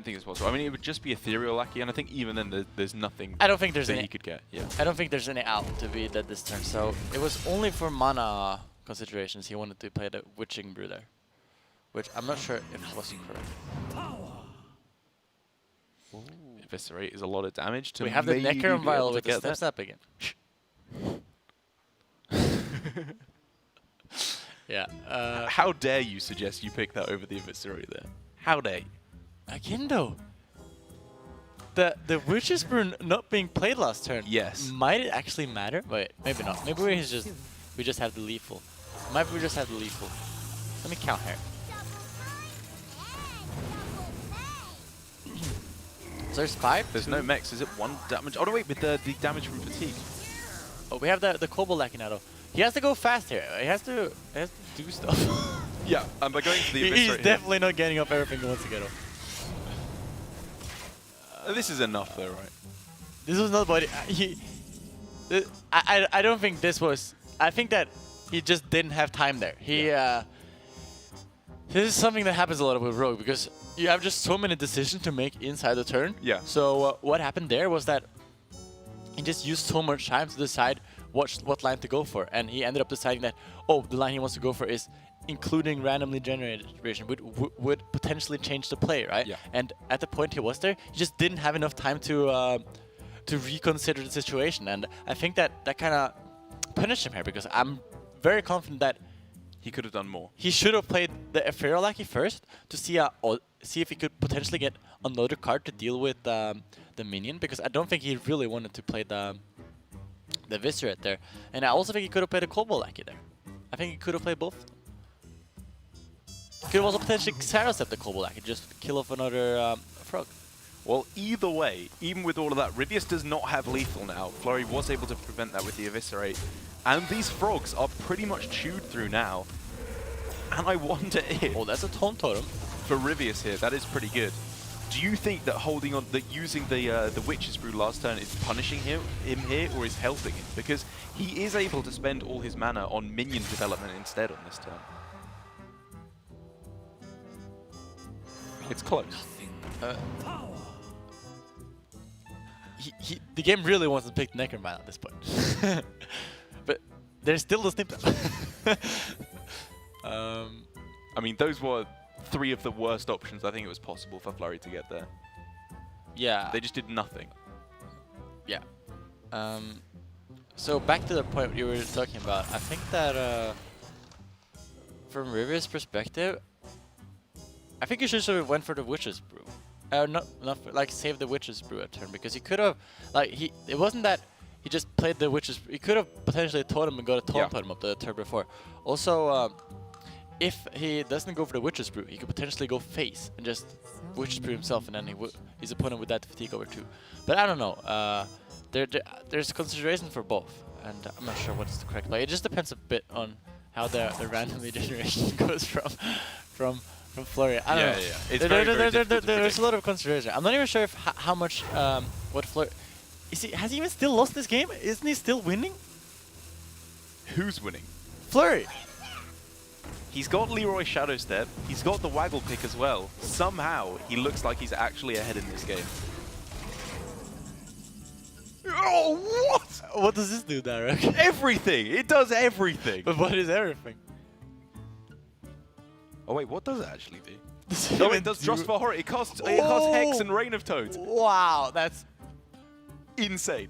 think it's possible. I mean, it would just be Ethereal Lackey, and I think even then there's nothing I don't think there's that any he could get. Yeah. I don't think there's any out to be dead this turn. So it was only for mana considerations he wanted to play the Witching Brew there, which I'm not sure if was correct. Eviscerate is a lot of damage to We have the maybe Necron be Vial able to with the get Step that. Snap again. Yeah. How dare you suggest you pick that over the Eviscerate there? How dare you? Again though, the Witch's Brew not being played last turn. Yes. Might it actually matter? Wait, maybe not. Maybe we just have the lethal. Maybe we just have the lethal. Let me count here. So there's 5. There's no mechs. Is it 1 damage? Oh no, wait, with the damage from fatigue. Oh, we have the Kobold Lakinado. He has to go fast here. He has to do stuff. Yeah, and by going to the He's Eviscerate definitely not getting up everything he wants to get off. this is enough though, right? This was not what I don't think this was. I think that he just didn't have time there. This is something that happens a lot with Rogue, because you have just so many decisions to make inside the turn. Yeah. So what happened there was that he just used so much time to decide what line to go for, and he ended up deciding that, oh, the line he wants to go for is including randomly generated generation, would potentially change the play, right? Yeah. And at the point he was there, he just didn't have enough time to reconsider the situation, and I think that kind of punished him here, because I'm very confident that He could have done more. he should have played the Ephemera Lackey first to see if he could potentially get another card to deal with the minion, because I don't think he really wanted to play the Viscerate there. And I also think he could have played a Cobalt Lackey there. I think he could have played both of them. Could have also potentially Xaracep the Cobalt Lackey, just kill off another frog. Well, either way, even with all of that, Ryvius does not have lethal now. Flurry was able to prevent that with the Eviscerate. And these frogs are pretty much chewed through now. And I wonder if... Oh, that's a Taunt Totem. For Ryvius here, that is pretty good. Do you think that holding on, that using the Witch's Brew last turn is punishing him here, or is helping him? Because he is able to spend all his mana on minion development instead on this turn. It's close. The game really wants to pick Necromine at this point. But there's still the snip. I mean, those were 3 of the worst options I think it was possible for Flurry to get there. Yeah. They just did nothing. Yeah. So back to the point you were talking about, I think that from Ryvius' perspective, I think you should sort of went for the Witch's Brew. Not for, like, save the Witch's Brew a turn, because he could have, like, it wasn't that he just played the Witch's Brew. He could have potentially Totem and got a Taunt Totem up the turn before. Also, if he doesn't go for the Witch's Brew, he could potentially go face and just Witch's Brew himself, and then his opponent would die to fatigue over 2. But I don't know. There's consideration for both, and I'm not sure what's the correct play. It just depends a bit on how the randomly generation goes from Flurry. I don't know. Yeah. It's very difficult to There's predict. a lot of consideration. I'm not even sure if how much what Flurry has he even still lost this game? Isn't he still winning? Who's winning? Flurry. He's got Leroy Shadowstep. He's got the Waggle Pick as well. Somehow, he looks like he's actually ahead in this game. Oh, what? What does this do, Derek? Everything! It does everything! But what is everything? Oh wait, what does it actually do? Does No, even it does do- Trust for Horror. It casts Hex and Reign of Toads. Wow, that's Insane.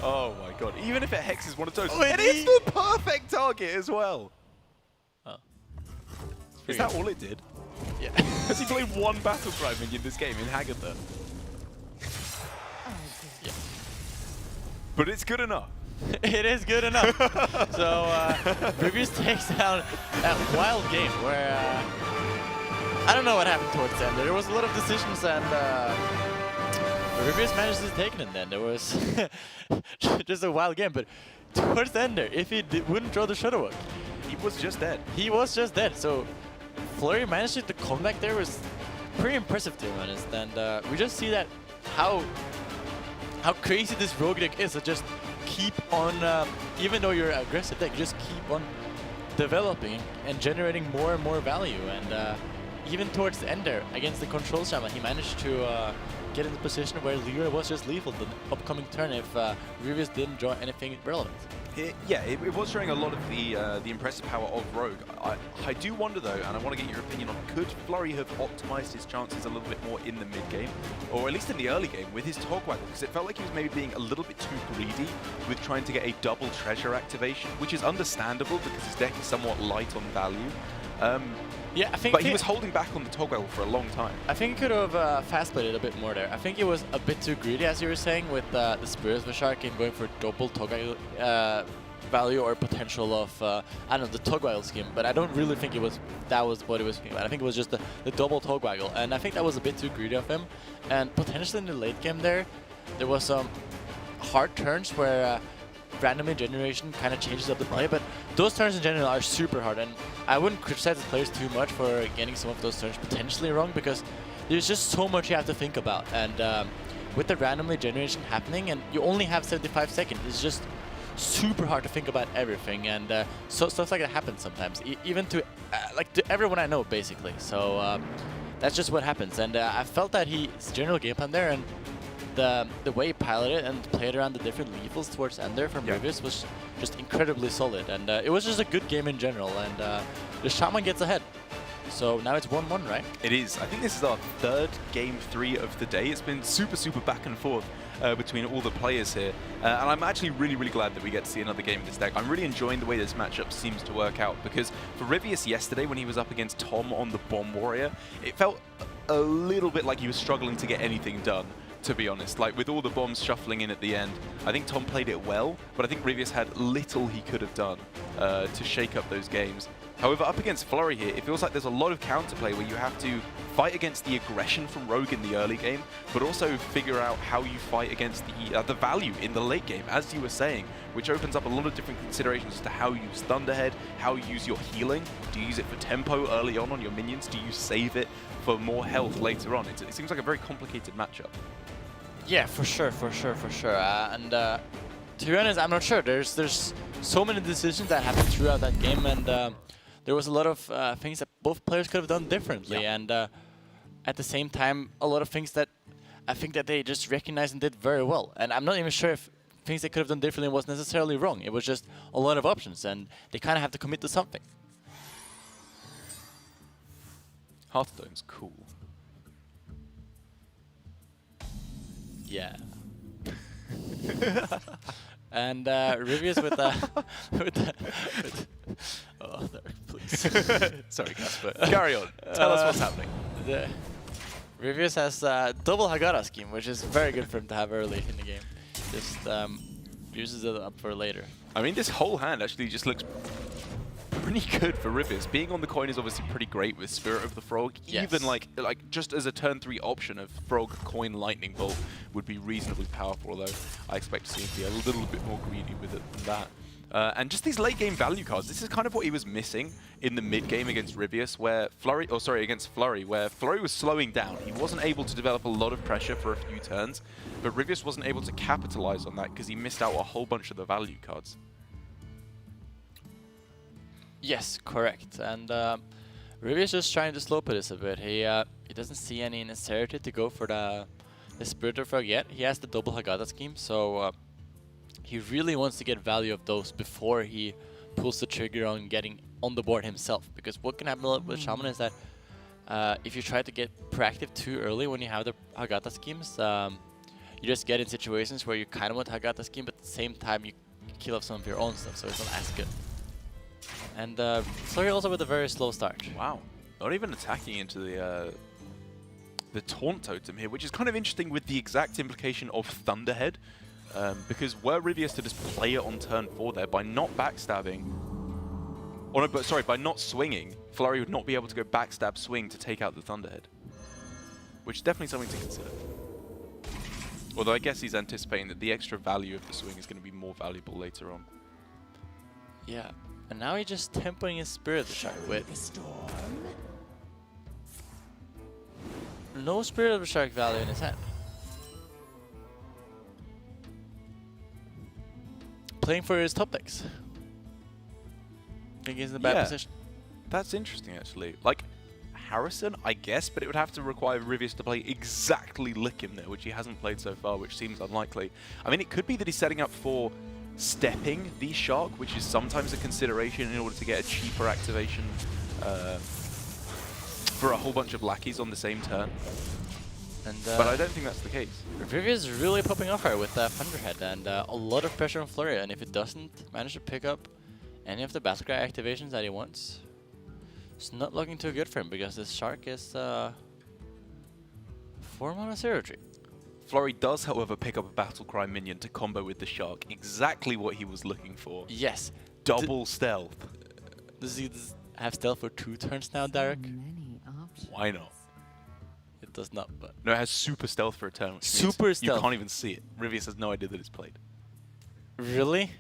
Oh my god. Even if it hexes one of Toads, Oh, and it's the perfect target as well. Oh. Is that all it did? Yeah. Has he played one Battle Cry minion in this game in Hagatha? Yeah. But it's good enough. It is good enough. So Ryvius takes down that wild game where I don't know what happened towards the end. There was a lot of decisions, and Ryvius managed to take it in. Then there was just a wild game, but towards the end there, if he wouldn't draw the Shadow Walk, He was just dead. he was just dead. So Flurry managed to come back there was pretty impressive, to be honest. And we just see that how crazy this rogue deck is. It just keep on, even though you're aggressive deck, you just keep on developing and generating more and more value. And even towards the end there, against the Control Shaman, he managed to get in the position where Leroy was just lethal the upcoming turn if Ryvius didn't draw anything relevant. It was showing a lot of the impressive power of Rogue. I do wonder though, and I want to get your opinion on, could Flurry have optimized his chances a little bit more in the mid game, or at least in the early game with his Togwaggle? Because it felt like he was maybe being a little bit too greedy with trying to get a double treasure activation, which is understandable because his deck is somewhat light on value. Yeah, I think. But he was holding back on the Togwaggle for a long time. I think he could have fast played it a bit more there. I think he was a bit too greedy, as you were saying, with the Spirit of the Shark and going for double Togwaggle value or potential of, I don't know, the Togwaggle scheme. But I don't really think that was what he was thinking about. I think it was just the double Togwaggle. And I think that was a bit too greedy of him. And potentially in the late game there was some hard turns where randomly generation kind of changes up the play, but those turns in general are super hard, and I wouldn't criticize the players too much for getting some of those turns potentially wrong, because there's just so much you have to think about. And with the randomly generation happening, and you only have 75 seconds, it's just super hard to think about everything, and so stuff like that happens sometimes, even to like to everyone I know, basically. So that's just what happens. And I felt that his general game plan there and the way he piloted and played around the different levels towards end there from Ryvius was just incredibly solid. And it was just a good game in general. And the Shaman gets ahead. So now it's 1-1, right? It is. I think this is our third game 3 of the day. It's been super back and forth between all the players here. And I'm actually really glad that we get to see another game of this deck. I'm really enjoying the way this matchup seems to work out, because for Ryvius yesterday, when he was up against Tom on the Bomb Warrior, it felt a little bit like he was struggling to get anything done, to be honest. Like, with all the bombs shuffling in at the end, I think Tom played it well, but I think Ryvius had little he could have done to shake up those games. However, up against Flurry here, it feels like there's a lot of counterplay where you have to fight against the aggression from Rogue in the early game, but also figure out how you fight against the value in the late game, as you were saying, which opens up a lot of different considerations as to how you use Thunderhead, how you use your healing. Do you use it for tempo early on your minions? Do you save it for more health later on? It seems like a very complicated matchup. Yeah, for sure. And to be honest, I'm not sure. There's so many decisions that happened throughout that game, and there was a lot of things that both players could have done differently, and at the same time, a lot of things that I think that they just recognized and did very well. And I'm not even sure if things they could have done differently was necessarily wrong. It was just a lot of options, and they kind of have to commit to something. Hearthstone's cool. Yeah. And Ryvius with oh, Derek, please. Sorry, Casper. Carry on. Tell us what's happening. Ryvius has double Hagata scheme, which is very good for him to have early in the game. Just uses it up for later. I mean, this whole hand actually just looks pretty good for Ryvius. Being on the coin is obviously pretty great with Spirit of the Frog. Yes. Even like just as a turn 3 option of Frog, Coin, Lightning Bolt would be reasonably powerful, although I expect to see him be a little bit more greedy with it than that. And just these late game value cards, this is kind of what he was missing in the mid game against Ryvius, where against Flurry, where Flurry was slowing down. He wasn't able to develop a lot of pressure for a few turns, but Ryvius wasn't able to capitalize on that because he missed out a whole bunch of the value cards. Yes, correct. And Ryvius just trying to slow put this a bit. He doesn't see any necessity to go for the Spirit of Frog yet. He has the double Hagata scheme, so he really wants to get value of those before he pulls the trigger on getting on the board himself. Because what can happen with Shaman is that if you try to get proactive too early when you have the Hagata schemes, you just get in situations where you kind of want Hagata scheme, but at the same time you kill off some of your own stuff, so it's not as good. And Flurry also with a very slow start. Wow, not even attacking into the Taunt Totem here, which is kind of interesting with the exact implication of Thunderhead. Because were Ryvius to just play it on turn 4 there, by not backstabbing, or no, but sorry, by not swinging, Flurry would not be able to go backstab swing to take out the Thunderhead. Which is definitely something to consider. Although I guess he's anticipating that the extra value of the swing is going to be more valuable later on. Yeah, and now he's just tempoing his Spirit of the Shark with no Spirit of the Shark value in his hand. Playing for his top decks. I think he's in a bad position. That's interesting, actually. Like, Harrison, I guess, but it would have to require Ryvius to play exactly Lick him there, which he hasn't played so far, which seems unlikely. I mean, it could be that he's setting up for stepping the Shark, which is sometimes a consideration in order to get a cheaper activation for a whole bunch of lackeys on the same turn. And, but I don't think that's the case. Ryvius is really popping off here with Thunderhead and a lot of pressure on Flurry, and if it doesn't manage to pick up any of the Battlecry activations that he wants, it's not looking too good for him because this Shark is 4 mana 0-3. Flurry does, however, pick up a Battlecry minion to combo with the Shark. Exactly what he was looking for. Yes. Double stealth. Does he have stealth for 2 turns now, Derek? Why not? It does not, but... No, it has super stealth for a turn. Super stealth? You can't even see it. Ryvius has no idea that it's played. Really?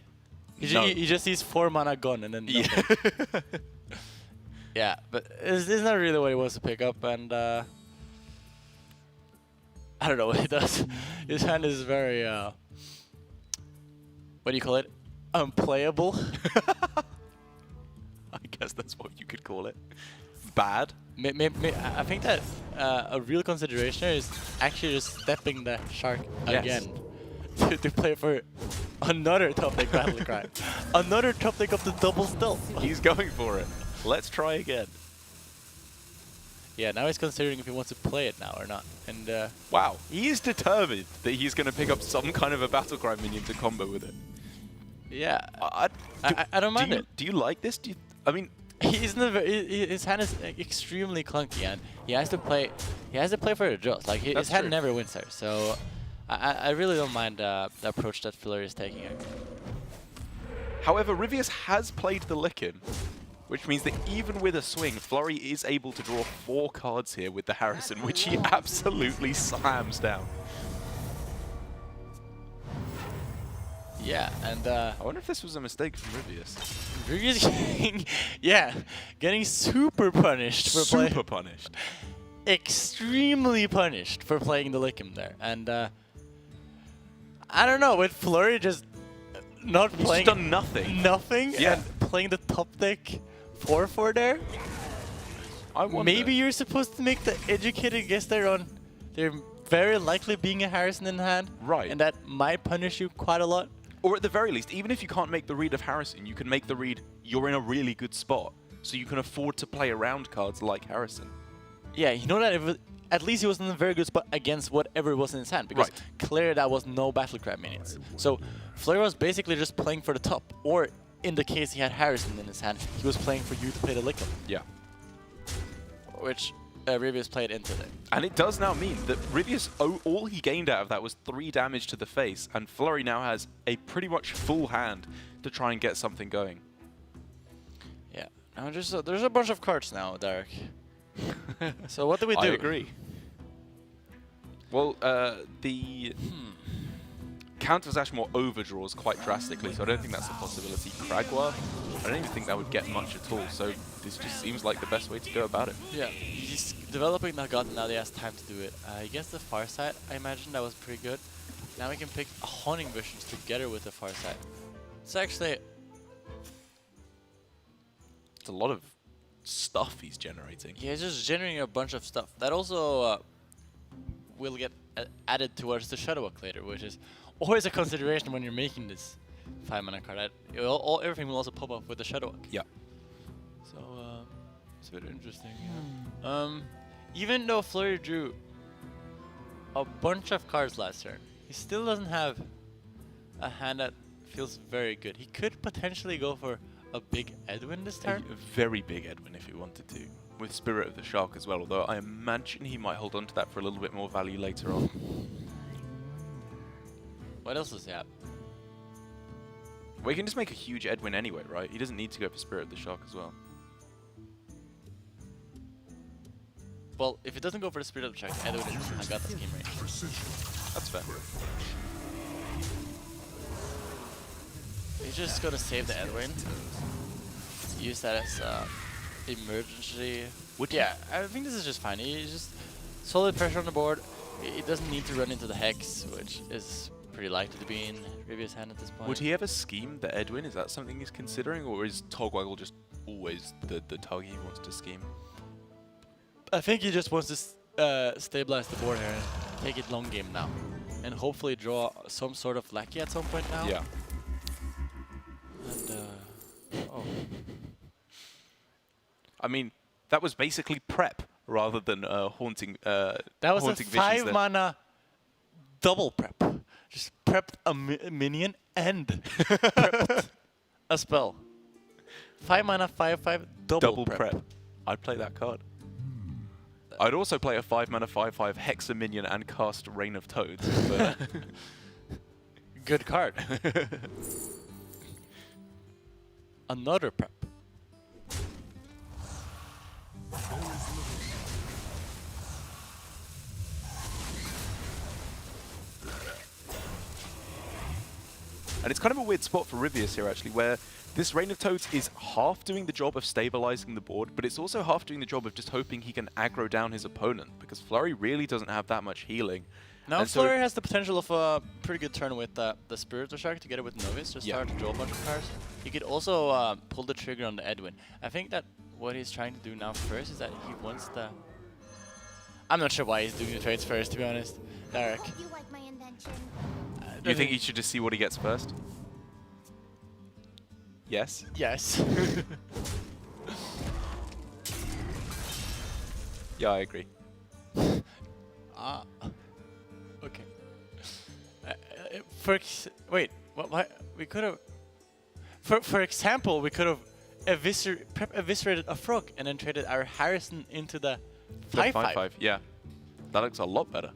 He just sees 4 mana gone and then nothing. Yeah. Yeah, but it's not really what he wants to pick up, and I don't know what he does. His hand is very, what do you call it? Unplayable. I guess that's what you could call it. bad. I think that a real consideration is actually just stepping the shark again to play for another top deck battle cry. Another top deck of the double stealth. He's going for it. Let's try again. Yeah, now he's considering if he wants to play it now or not. And wow, he is determined that he's going to pick up some kind of a battlecry minion to combo with it. yeah, I don't mind it. Do you like this? I mean, He's in his hand is extremely clunky, and he has to play. He has to play for the draws. Like his hand never wins there. So I really don't mind the approach that Flurry is taking here. however, Ryvius has played the Lichen, which means that even with a swing, Flurry is able to draw 4 cards here with the Harrison, which he absolutely slams down. Yeah, and I wonder if this was a mistake from Ryvius. Ryvius getting super punished for playing. Super punished. Extremely punished for playing the Lichen there, and I don't know, with Flurry just not playing. He's done nothing. Nothing. Yeah. And playing the top deck 4/4 there. I wonder. Maybe you're supposed to make the educated guess there on there very likely being a Harrison in hand. Right. And that might punish you quite a lot. Or at the very least, even if you can't make the read of Harrison, you can make the read you're in a really good spot, so you can afford to play around cards like Harrison. Yeah, you know that at least he was in a very good spot against whatever was in his hand, because clearly that was no Battlecry minions. So Flurry was basically just playing for the top, or in the case he had Harrison in his hand, he was playing for you to play the Lichen. Yeah. Which Ryvius played into there. And it does now mean that Ryvius, all he gained out of that was 3 damage to the face, and Flurry now has a pretty much full hand to try and get something going. Yeah. Now there's a bunch of cards now, Derek. So what do we do? I agree. Well, the counters Ashmore overdraws quite drastically, so I don't think that's a possibility. Kragwa, I don't even think that would get much at all, so this just seems like the best way to go about it. Yeah, he's developing Nagata now that he has time to do it. He gets the Farsight, I imagine that was pretty good. Now we can pick a Haunting Visions together with the Farsight. It's actually... It's a lot of stuff he's generating. Yeah, he's just generating a bunch of stuff. That also will get added towards the Shadow Walk later, which is always a consideration when you're making this 5-mana card. Everything will also pop up with the Shadow Walk. Yeah. So, it's very interesting. Yeah. Even though Flurry drew a bunch of cards last turn, he still doesn't have a hand that feels very good. He could potentially go for a big Edwin this turn. A very big Edwin if he wanted to, with Spirit of the Shark as well, although I imagine he might hold on to that for a little bit more value later on. What else does he have? Well, he can just make a huge Edwin anyway, right? He doesn't need to go for Spirit of the Shark as well. Well, if it doesn't go for the Spirit of the Shark, Edwin is Nagata scheme range. That's fair. He's just gonna save the Edwin. Use that as emergency. Yeah, I think this is just fine. He's just solid pressure on the board. He doesn't need to run into the Hex, which is pretty likely to be in Ryvius' hand at this point. Would he ever scheme the Edwin? Is that something he's considering, or is Togwaggle just always the target he wants to scheme? I think he just wants to stabilize the board here and take it long game now. And hopefully draw some sort of Lackey at some point now. Yeah. And, oh. I mean, that was basically prep rather than haunting. That was haunting a visions 5-mana double prep. Just prepped a minion and prepped a spell. 5-mana 5/5 double prep. I'd play that card. I'd also play a 5-mana 5/5 Hexa minion and cast Reign of Toads. But Good card. Another prep. And it's kind of a weird spot for Ryvius here, actually, where this Reign of Toads is half doing the job of stabilizing the board, but it's also half doing the job of just hoping he can aggro down his opponent, because Flurry really doesn't have that much healing. Now And so Flurry has the potential of a pretty good turn with the Spirit of the Shark together with Novice, just start to draw a bunch of cards. You could also pull the trigger on the Edwin. I think that what he's trying to do now first is that he wants the... I'm not sure why he's doing the trades first, to be honest, Derek. Hope you like my invention. You think he should just see what he gets first? Yes. Yes. Yeah, I agree. Okay. Wait, what? We could have... For example, we could have eviscerated a frog and then traded our Harrison into the 5/5. Yeah. That looks a lot better.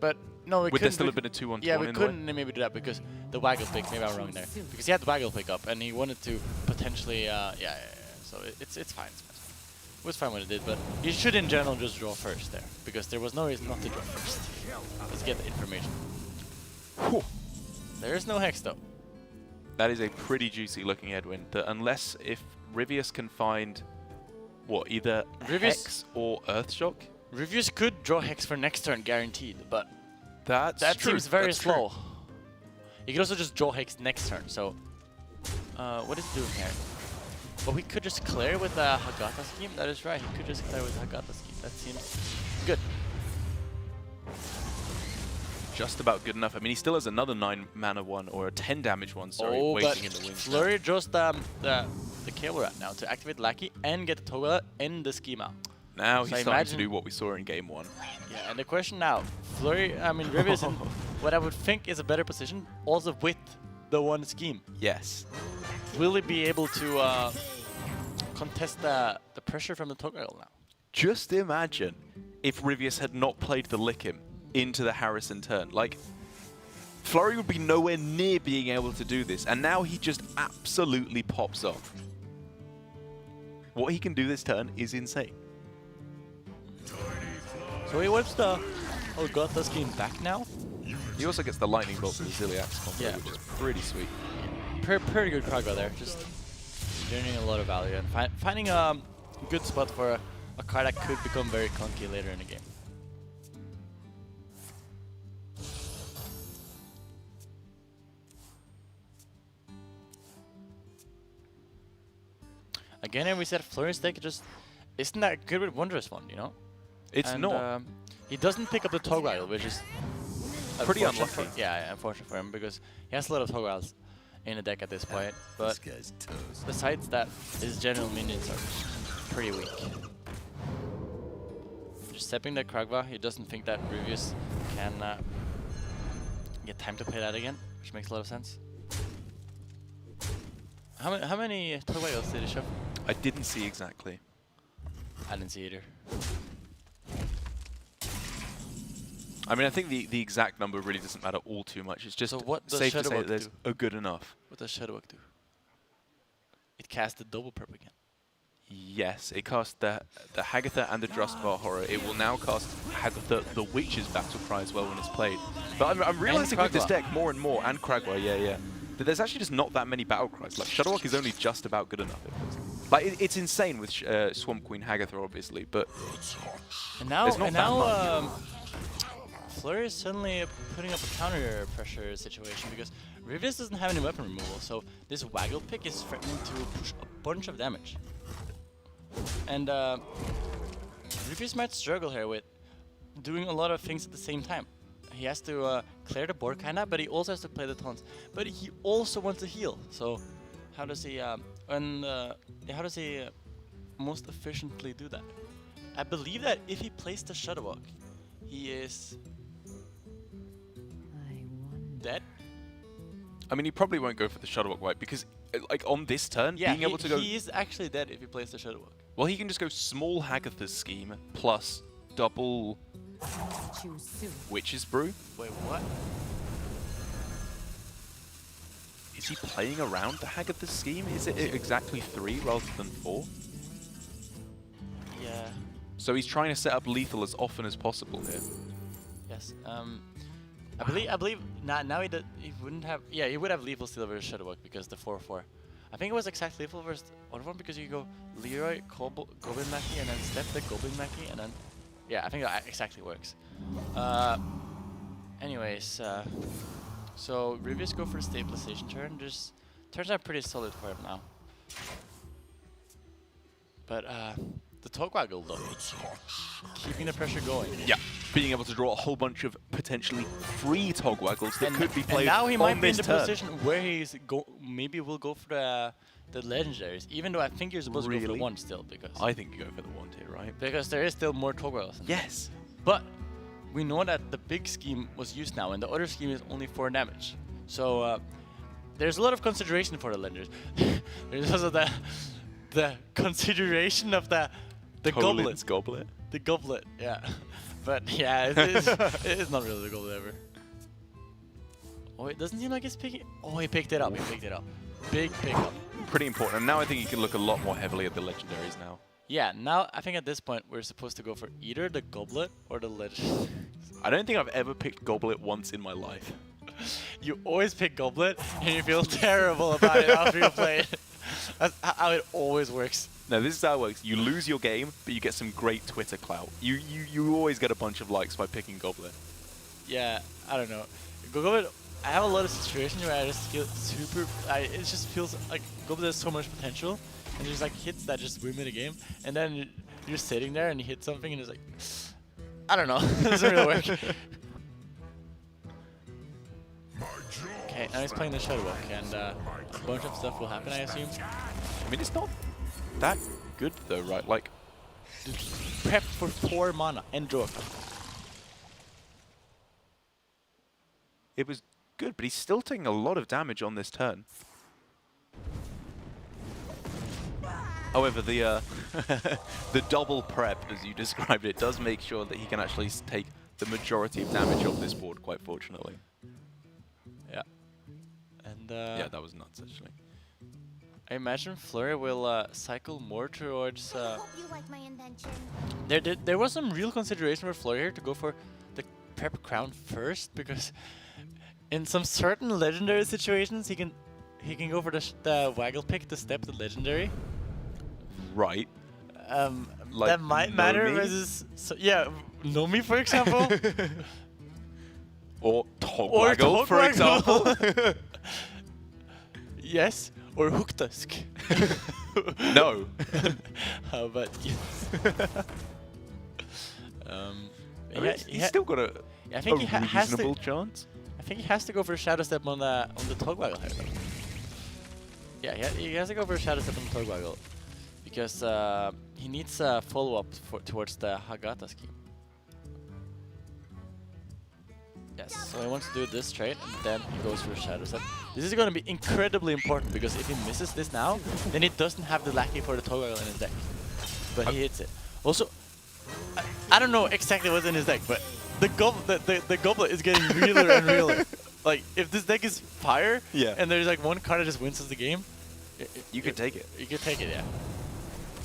But no, we Would couldn't. there still have been a 2-1-2 Yeah, in we the way? couldn't maybe do that because the waggle pick. Maybe I'm wrong there. Because he had the waggle pick up and he wanted to potentially. Yeah. So it's fine. It was fine what it did, but you should in general just draw first there because there was no reason not to draw first. Let's get the information. Whew. There is no hex though. That is a pretty juicy looking headwind. That unless if Ryvius can find what, either Hex or Earthshock. Ryvius could draw hex for next turn guaranteed, but That seems very slow. You could also just draw hex next turn. So what is he doing here? But we could just clear with the Hagata scheme. That is right. He could just clear with Hagata scheme. That seems good. Just about good enough. I mean, he still has another 9 mana one or a 10 damage one. Sorry, Oh, but waiting in the wings. now. Flurry draws the cable rat now to activate Lackey and get the toggle and the schema. Now So he's I starting to imagine- do what we saw in game 1. Yeah, and the question now, Ryvius in what I would think is a better position, also with the one scheme. Yes. Will he be able to contest the pressure from the toggle now? Just imagine if Ryvius had not played the Lickim into the Harrison turn. Like, Flurry would be nowhere near being able to do this, and now he just absolutely pops off. What he can do this turn is insane. So he wants the Hagata scheme back now? He also gets the Lightning Bolt from the Ziliax combo, Yeah. which is pretty sweet. Pretty good Kraga there, just generating a lot of value and finding a good spot for a card that could become very clunky later in the game. Again, and we said Flurry's deck just isn't that good with Wondrous One, you know? It's And, not. He doesn't pick up the Toggle, which is Pretty unfortunate unlucky. yeah, unfortunate for him because he has a lot of Toggles in the deck at this point. This But guy's toast. besides that, his general minions are pretty weak. Just stepping the Kragva, he doesn't think that Ryvius can get time to play that again, which makes a lot of sense. How many Toggles did he shuffle? I didn't see exactly. I didn't see either. I mean, I think the exact number really doesn't matter all too much. It's just So what does safe to say Shadowwalk that there's do? a good enough. What does Shadowwalk do? It casts the double perp again. Yes, it casts the Hagatha and the Drustvar Horror. It will now cast Hagatha, the Witch's Battle Cry as well when it's played. But I'm realizing with this Kragwa. deck more and more, and Kragwa, yeah, that there's actually just not that many battle cries. Like, Shadowwalk is only just about good enough. Like, it's insane with Swamp Queen Hagatha, obviously, but And now, There's not that Flurry is suddenly putting up a counter pressure situation because Ryvius doesn't have any weapon removal, so this Waggle pick is threatening to push a bunch of damage. And Ryvius might struggle here with doing a lot of things at the same time. He has to clear the board kinda, but he also has to play the taunts. But he also wants to heal, so how does he most efficiently do that? I believe that if he plays the Shadowwalk, he is dead. I mean, he probably won't go for the Shadowwalk, right? Because, like, on this turn, Yeah, being able to go... he is actually dead if he plays the Shadowwalk. Well, he can just go small Hagatha's scheme plus double Witch's Brew. Wait, what? Is he playing around the Hagatha's scheme? Is it exactly 3 rather than 4? Yeah. So he's trying to set up lethal as often as possible here. Yes. I believe now he wouldn't have. Yeah, he would have lethal still versus Shadowwalk because the 4/4. I think it was exact lethal versus the other one because you go Leroy, Goblin Mackie, and then step the Goblin Mackie, and then yeah, I think that exactly works. Anyways, so Ryvius go for the stabilization turn. Just turns out pretty solid for him now. But the Togwaggle though, keeping the pressure going. Yeah, being able to draw a whole bunch of potentially free Togwaggles that could be played and now he on might be in this the turn. position where he's maybe will go for the legendaries, even though I think you're supposed to go for the Really? one still, because I think you go for the one here, right? because there is still more Togwaggles. Yes. But we know that the big scheme was used now, and the other scheme is only 4 damage. So there's a lot of consideration for the legendaries. There's also the consideration of the Colin's goblet. goblet. The goblet, yeah. But yeah, it's not really the goblet ever. Oh, it doesn't seem like it's picking. Oh, he picked it up. He picked it up. Big pickup. Pretty important. And now I think you can look a lot more heavily at the legendaries now. Yeah, now I think at this point we're supposed to go for either the goblet or the legend. I don't think I've ever picked goblet once in my life. You always pick goblet and you feel terrible about it after you play it. That's how it always works. No, this is how it works. You lose your game, but you get some great Twitter clout. You always get a bunch of likes by picking goblet. Yeah, I don't know. Goblet, I have a lot of situations where I just feel super. It just feels like Goblet has so much potential, and there's like hits that just win me the game, and then you're sitting there and you hit something and it's like, I don't know, it doesn't really work. Okay, now he's playing the Shadow Walk, and a bunch of stuff will happen, I assume. I mean, it's not that good though, right? Like, Prep for 4 mana and draw. it was good, but he's still taking a lot of damage on this turn. However, the the double prep, as you described it, does make sure that he can actually take the majority of damage off this board, quite fortunately. Yeah. And Yeah, that was nuts, actually. I imagine Flurry will cycle more towards. I hope you like my invention. There was some real consideration for Flurry here to go for the prep crown first, because in some certain legendary situations he can go for the waggle pick to step the legendary. Right. Like That might matter Nomi? versus yeah, Nomi for example. Or Togwaggle, for Togwaggle. example. Yes, or Hooktusk. No. How about yes? I mean, he's still got a I think he has to. reasonable chance. I think he has to go for a Shadow Step on the Togwaggle here, though. Yeah, he has to go for a Shadow Step on the Togwaggle, because he needs a follow-up towards the Hagata scheme. Yes, so he wants to do this trade, and then he goes for a Shadow Step. This is going to be incredibly important, because if he misses this now, then he doesn't have the Lackey for the Togwaggle in his deck. But he hits it. Also, I don't know exactly what's in his deck, but the goblet is getting realer and realer. Like, if this deck is fire, Yeah. and there's like one card that just wins us the game, You could take it. you could take it, yeah.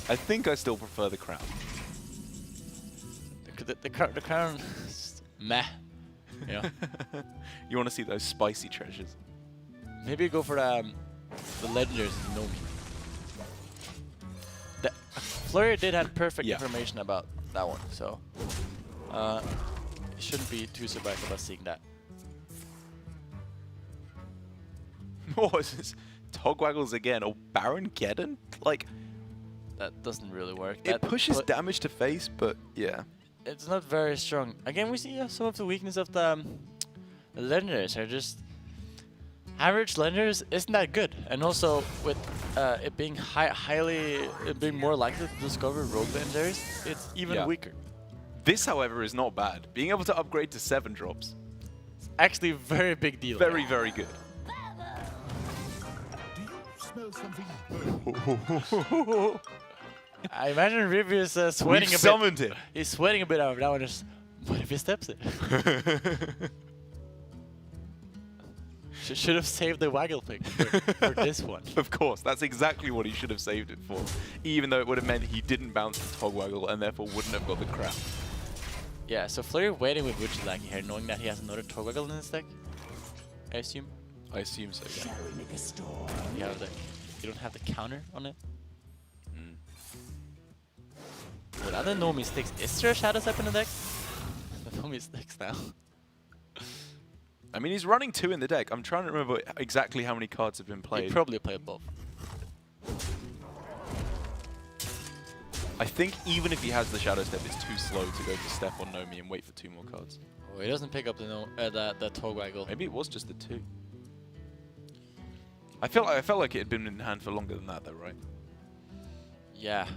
I think I still prefer the crown. The crown, is meh. You know, You want to see those spicy treasures. maybe go for the legendaries. Nomi. The Flurry did have perfect Yeah. information about that one, so shouldn't be too surprised about seeing that. What is this? Togwaggles again, or Baron Geddon? Like, That doesn't really work. it That pushes put- damage to face, but yeah. It's not very strong. Again, we see some of the weakness of the legendaries are just average legendaries isn't that good, and also with it being being more likely to discover rogue legendaries, it's even Yeah. weaker. This, however, is not bad. Being able to upgrade to 7 drops, Actually, very big deal. very, very good. Smell something? I imagine Ryvius sweating We've a bit. summoned it. He's sweating a bit out of that one. Just, what if he steps it? Should have saved the waggle pick for this one. Of course, that's exactly what he should have saved it for. Even though it would have meant he didn't bounce the Togwaggle and therefore wouldn't have got the crown. Yeah, so Flurry waiting with Witch Lackey here, knowing that he has another Togwaggle in his deck, I assume. I assume so, yeah. You don't have the counter on it. Mm. Without the Nomi sticks, is there a Shadow Step in the deck? The Nomi sticks now. I mean, he's running 2 in the deck. I'm trying to remember exactly how many cards have been He played. probably played both. I think even if he has the Shadow Step, it's too slow to go to Step on Nomi and wait for 2 more cards. Oh, he doesn't pick up the Togwaggle. Maybe it was just the 2. I felt like it had been in hand for longer than that, though, right? Yeah.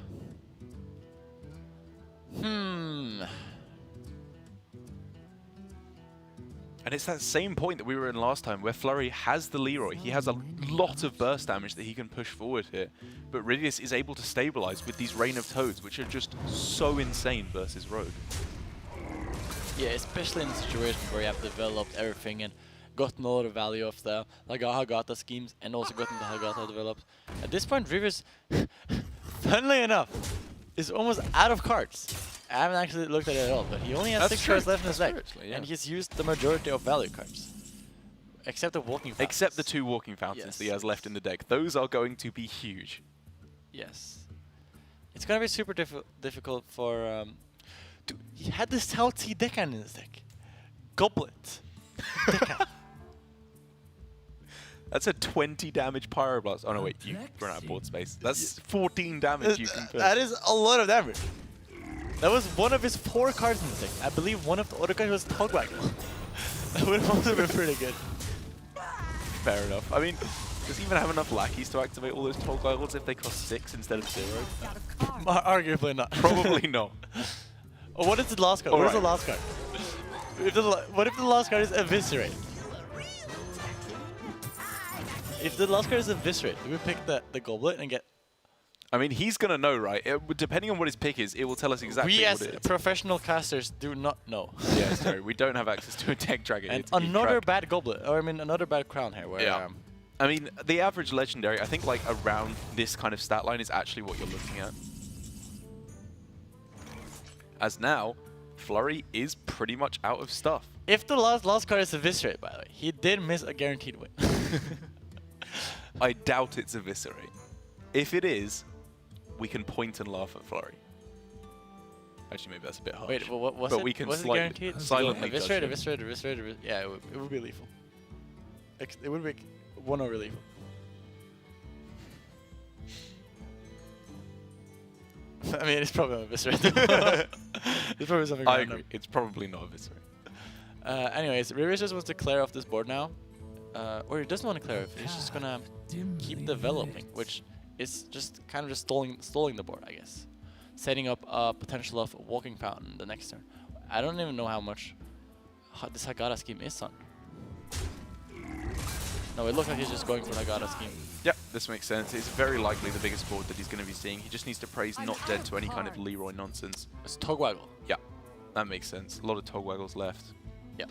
And it's that same point that we were in last time, where Flurry has the Leroy. He has a lot of burst damage that he can push forward here. But Ryvius is able to stabilize with these Rain of Toads, which are just so insane versus Rogue. Yeah, especially in a situation where you have developed everything and gotten a lot of value of the Hagata schemes and also gotten the Hagata developed. At this point, Ryvius, funnily enough, is almost out of cards. I haven't actually looked at it at all, but he only has 6 cards left in his deck. Yeah. And he's used the majority of value cards. Except the Walking Fountains. Except the 2 Walking Fountains that he has left in the deck. Those are going to be huge. Yes. It's going to be super difficult for... dude, he had the Salty Deccan in his deck. Goblet. Deccan. That's a 20 damage Pyroblast. Oh no, wait, you run out of board space. That's 14 damage you can put. That is a lot of damage. That was one of his 4 cards in the deck. I believe one of the other cards was Togwaggle. That would have also been pretty good. Fair enough. I mean, does he even have enough lackeys to activate all those Togwaggles if they cost 6 instead of 0? Arguably not. Probably not. Oh, what is the last card? What is the last card? What if the last card is Eviscerate? If the last card is Eviscerate, do we pick the Goblet and get... I mean, he's going to know, right? Depending on what his pick is, it will tell us exactly we what as it is. professional casters do not know. Yeah, sorry. We don't have access to a deck dragon. And another bad Goblet, or I mean another bad Crown here. Where, yeah. I mean, the average Legendary, I think like around this kind of stat line is actually what you're looking at. As now, Flurry is pretty much out of stuff. If the last card is Eviscerate, by the way, he did miss a guaranteed win. I doubt it's Eviscerate. If it is, we can point and laugh at Flurry. Actually, maybe that's a bit harsh. Wait, what was but it? we can was it slightly, guaranteed? silently Eviscerate, judge him. Eviscerate. Yeah, it would be lethal. It would be 1-0 lethal. I mean, it's probably not Eviscerate. It's probably something I random. agree. It's probably not Eviscerate. Anyways, Ryvius just wants to clear off this board now. Or he doesn't want to clear off. He's just gonna keep developing, which is just kind of just stalling the board, I guess. Setting up a potential of Walking Fountain the next turn. I don't even know how much this Hagata scheme is on. No, it looks like he's just going for Hagata scheme. Yep, this makes sense. It's very likely the biggest board that he's going to be seeing. He just needs to praise not dead to any kind of Leroy nonsense. It's Togwaggle. Yeah, that makes sense. A lot of Togwaggles left. Yeah.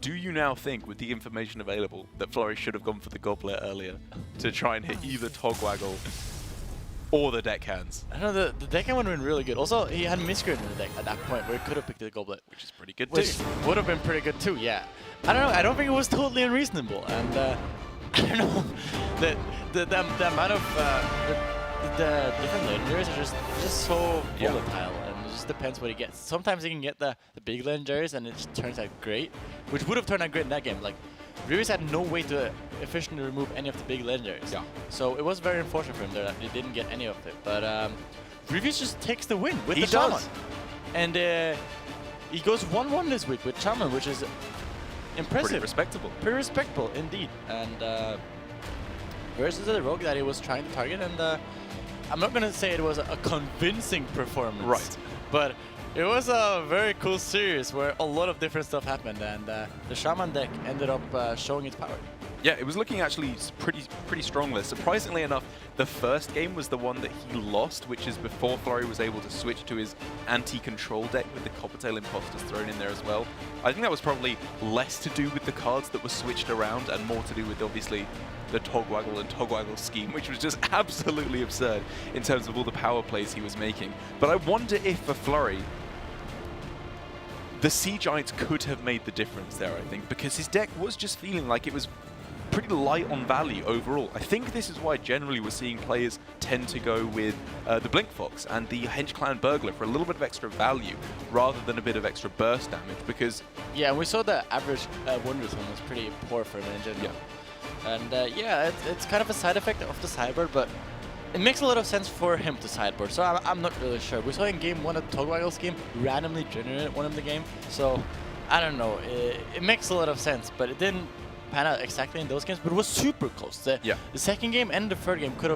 Do you now think, with the information available, that Flurry should have gone for the Goblet earlier to try and hit either Togwaggle or the deckhands? I don't know, the deckhand would have been really good. Also, he had Miscreant in the deck at that point where he could have picked the Goblet. Which is pretty good Which too. would have been pretty good too, yeah. I don't know, I don't think it was totally unreasonable. And I don't know, the amount of the different legendaries are just so volatile, and it just depends what he gets. Sometimes he can get the big legendaries and it just turns out great, which would have turned out great in that game. Like, Ryvius had no way to efficiently remove any of the big legendaries. Yeah. So it was very unfortunate for him there that he didn't get any of it. But Ryvius just takes the win with the Shaman. And he goes 1-1 this week with Shaman, which is impressive. Pretty respectable. Pretty respectable, indeed. And versus the rogue that he was trying to target. And I'm not going to say it was a convincing performance. Right. But it was a very cool series where a lot of different stuff happened. And the Shaman deck ended up showing its power. Yeah, it was looking actually pretty strong there. Surprisingly enough, the first game was the one that he lost, which is before Flurry was able to switch to his anti-control deck with the Coppertail Imposters thrown in there as well. I think that was probably less to do with the cards that were switched around and more to do with, obviously, the Togwaggle and Togwaggle scheme, which was just absolutely absurd in terms of all the power plays he was making. But I wonder if for Flurry, the Sea Giants could have made the difference there, I think, because his deck was just feeling like it was pretty light on value overall. I think this is why generally we're seeing players tend to go with the Blink Fox and the Hench Clan Burglar for a little bit of extra value rather than a bit of extra burst damage, because... Yeah, and we saw the average Wonderswan was pretty poor for him in general. Yeah. And yeah, it's kind of a side effect of the Cyber, but It makes a lot of sense for him to sideboard, so I'm not really sure. We saw in game 1 at Togwaggle's game, randomly generated one of the game, so I don't know. It makes a lot of sense, but it didn't pan out exactly in those games, but it was super close. The second game and the third game could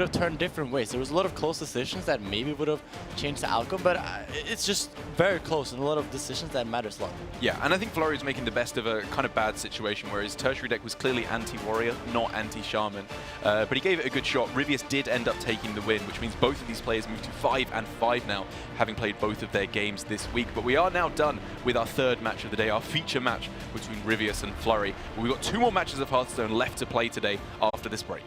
have turned different ways. There was a lot of close decisions that maybe would have changed the outcome, but it's just very close and a lot of decisions that matters a lot. Yeah, and I think Flurry is making the best of a kind of bad situation where his tertiary deck was clearly anti-warrior, not anti-shaman, but he gave it a good shot. Ryvius did end up taking the win, which means both of these players move to 5 and 5 now, having played both of their games this week. But we are now done with our third match of the day, our feature match between Ryvius and Flurry. We've got 2 more matches of Hearthstone left to play today after this break.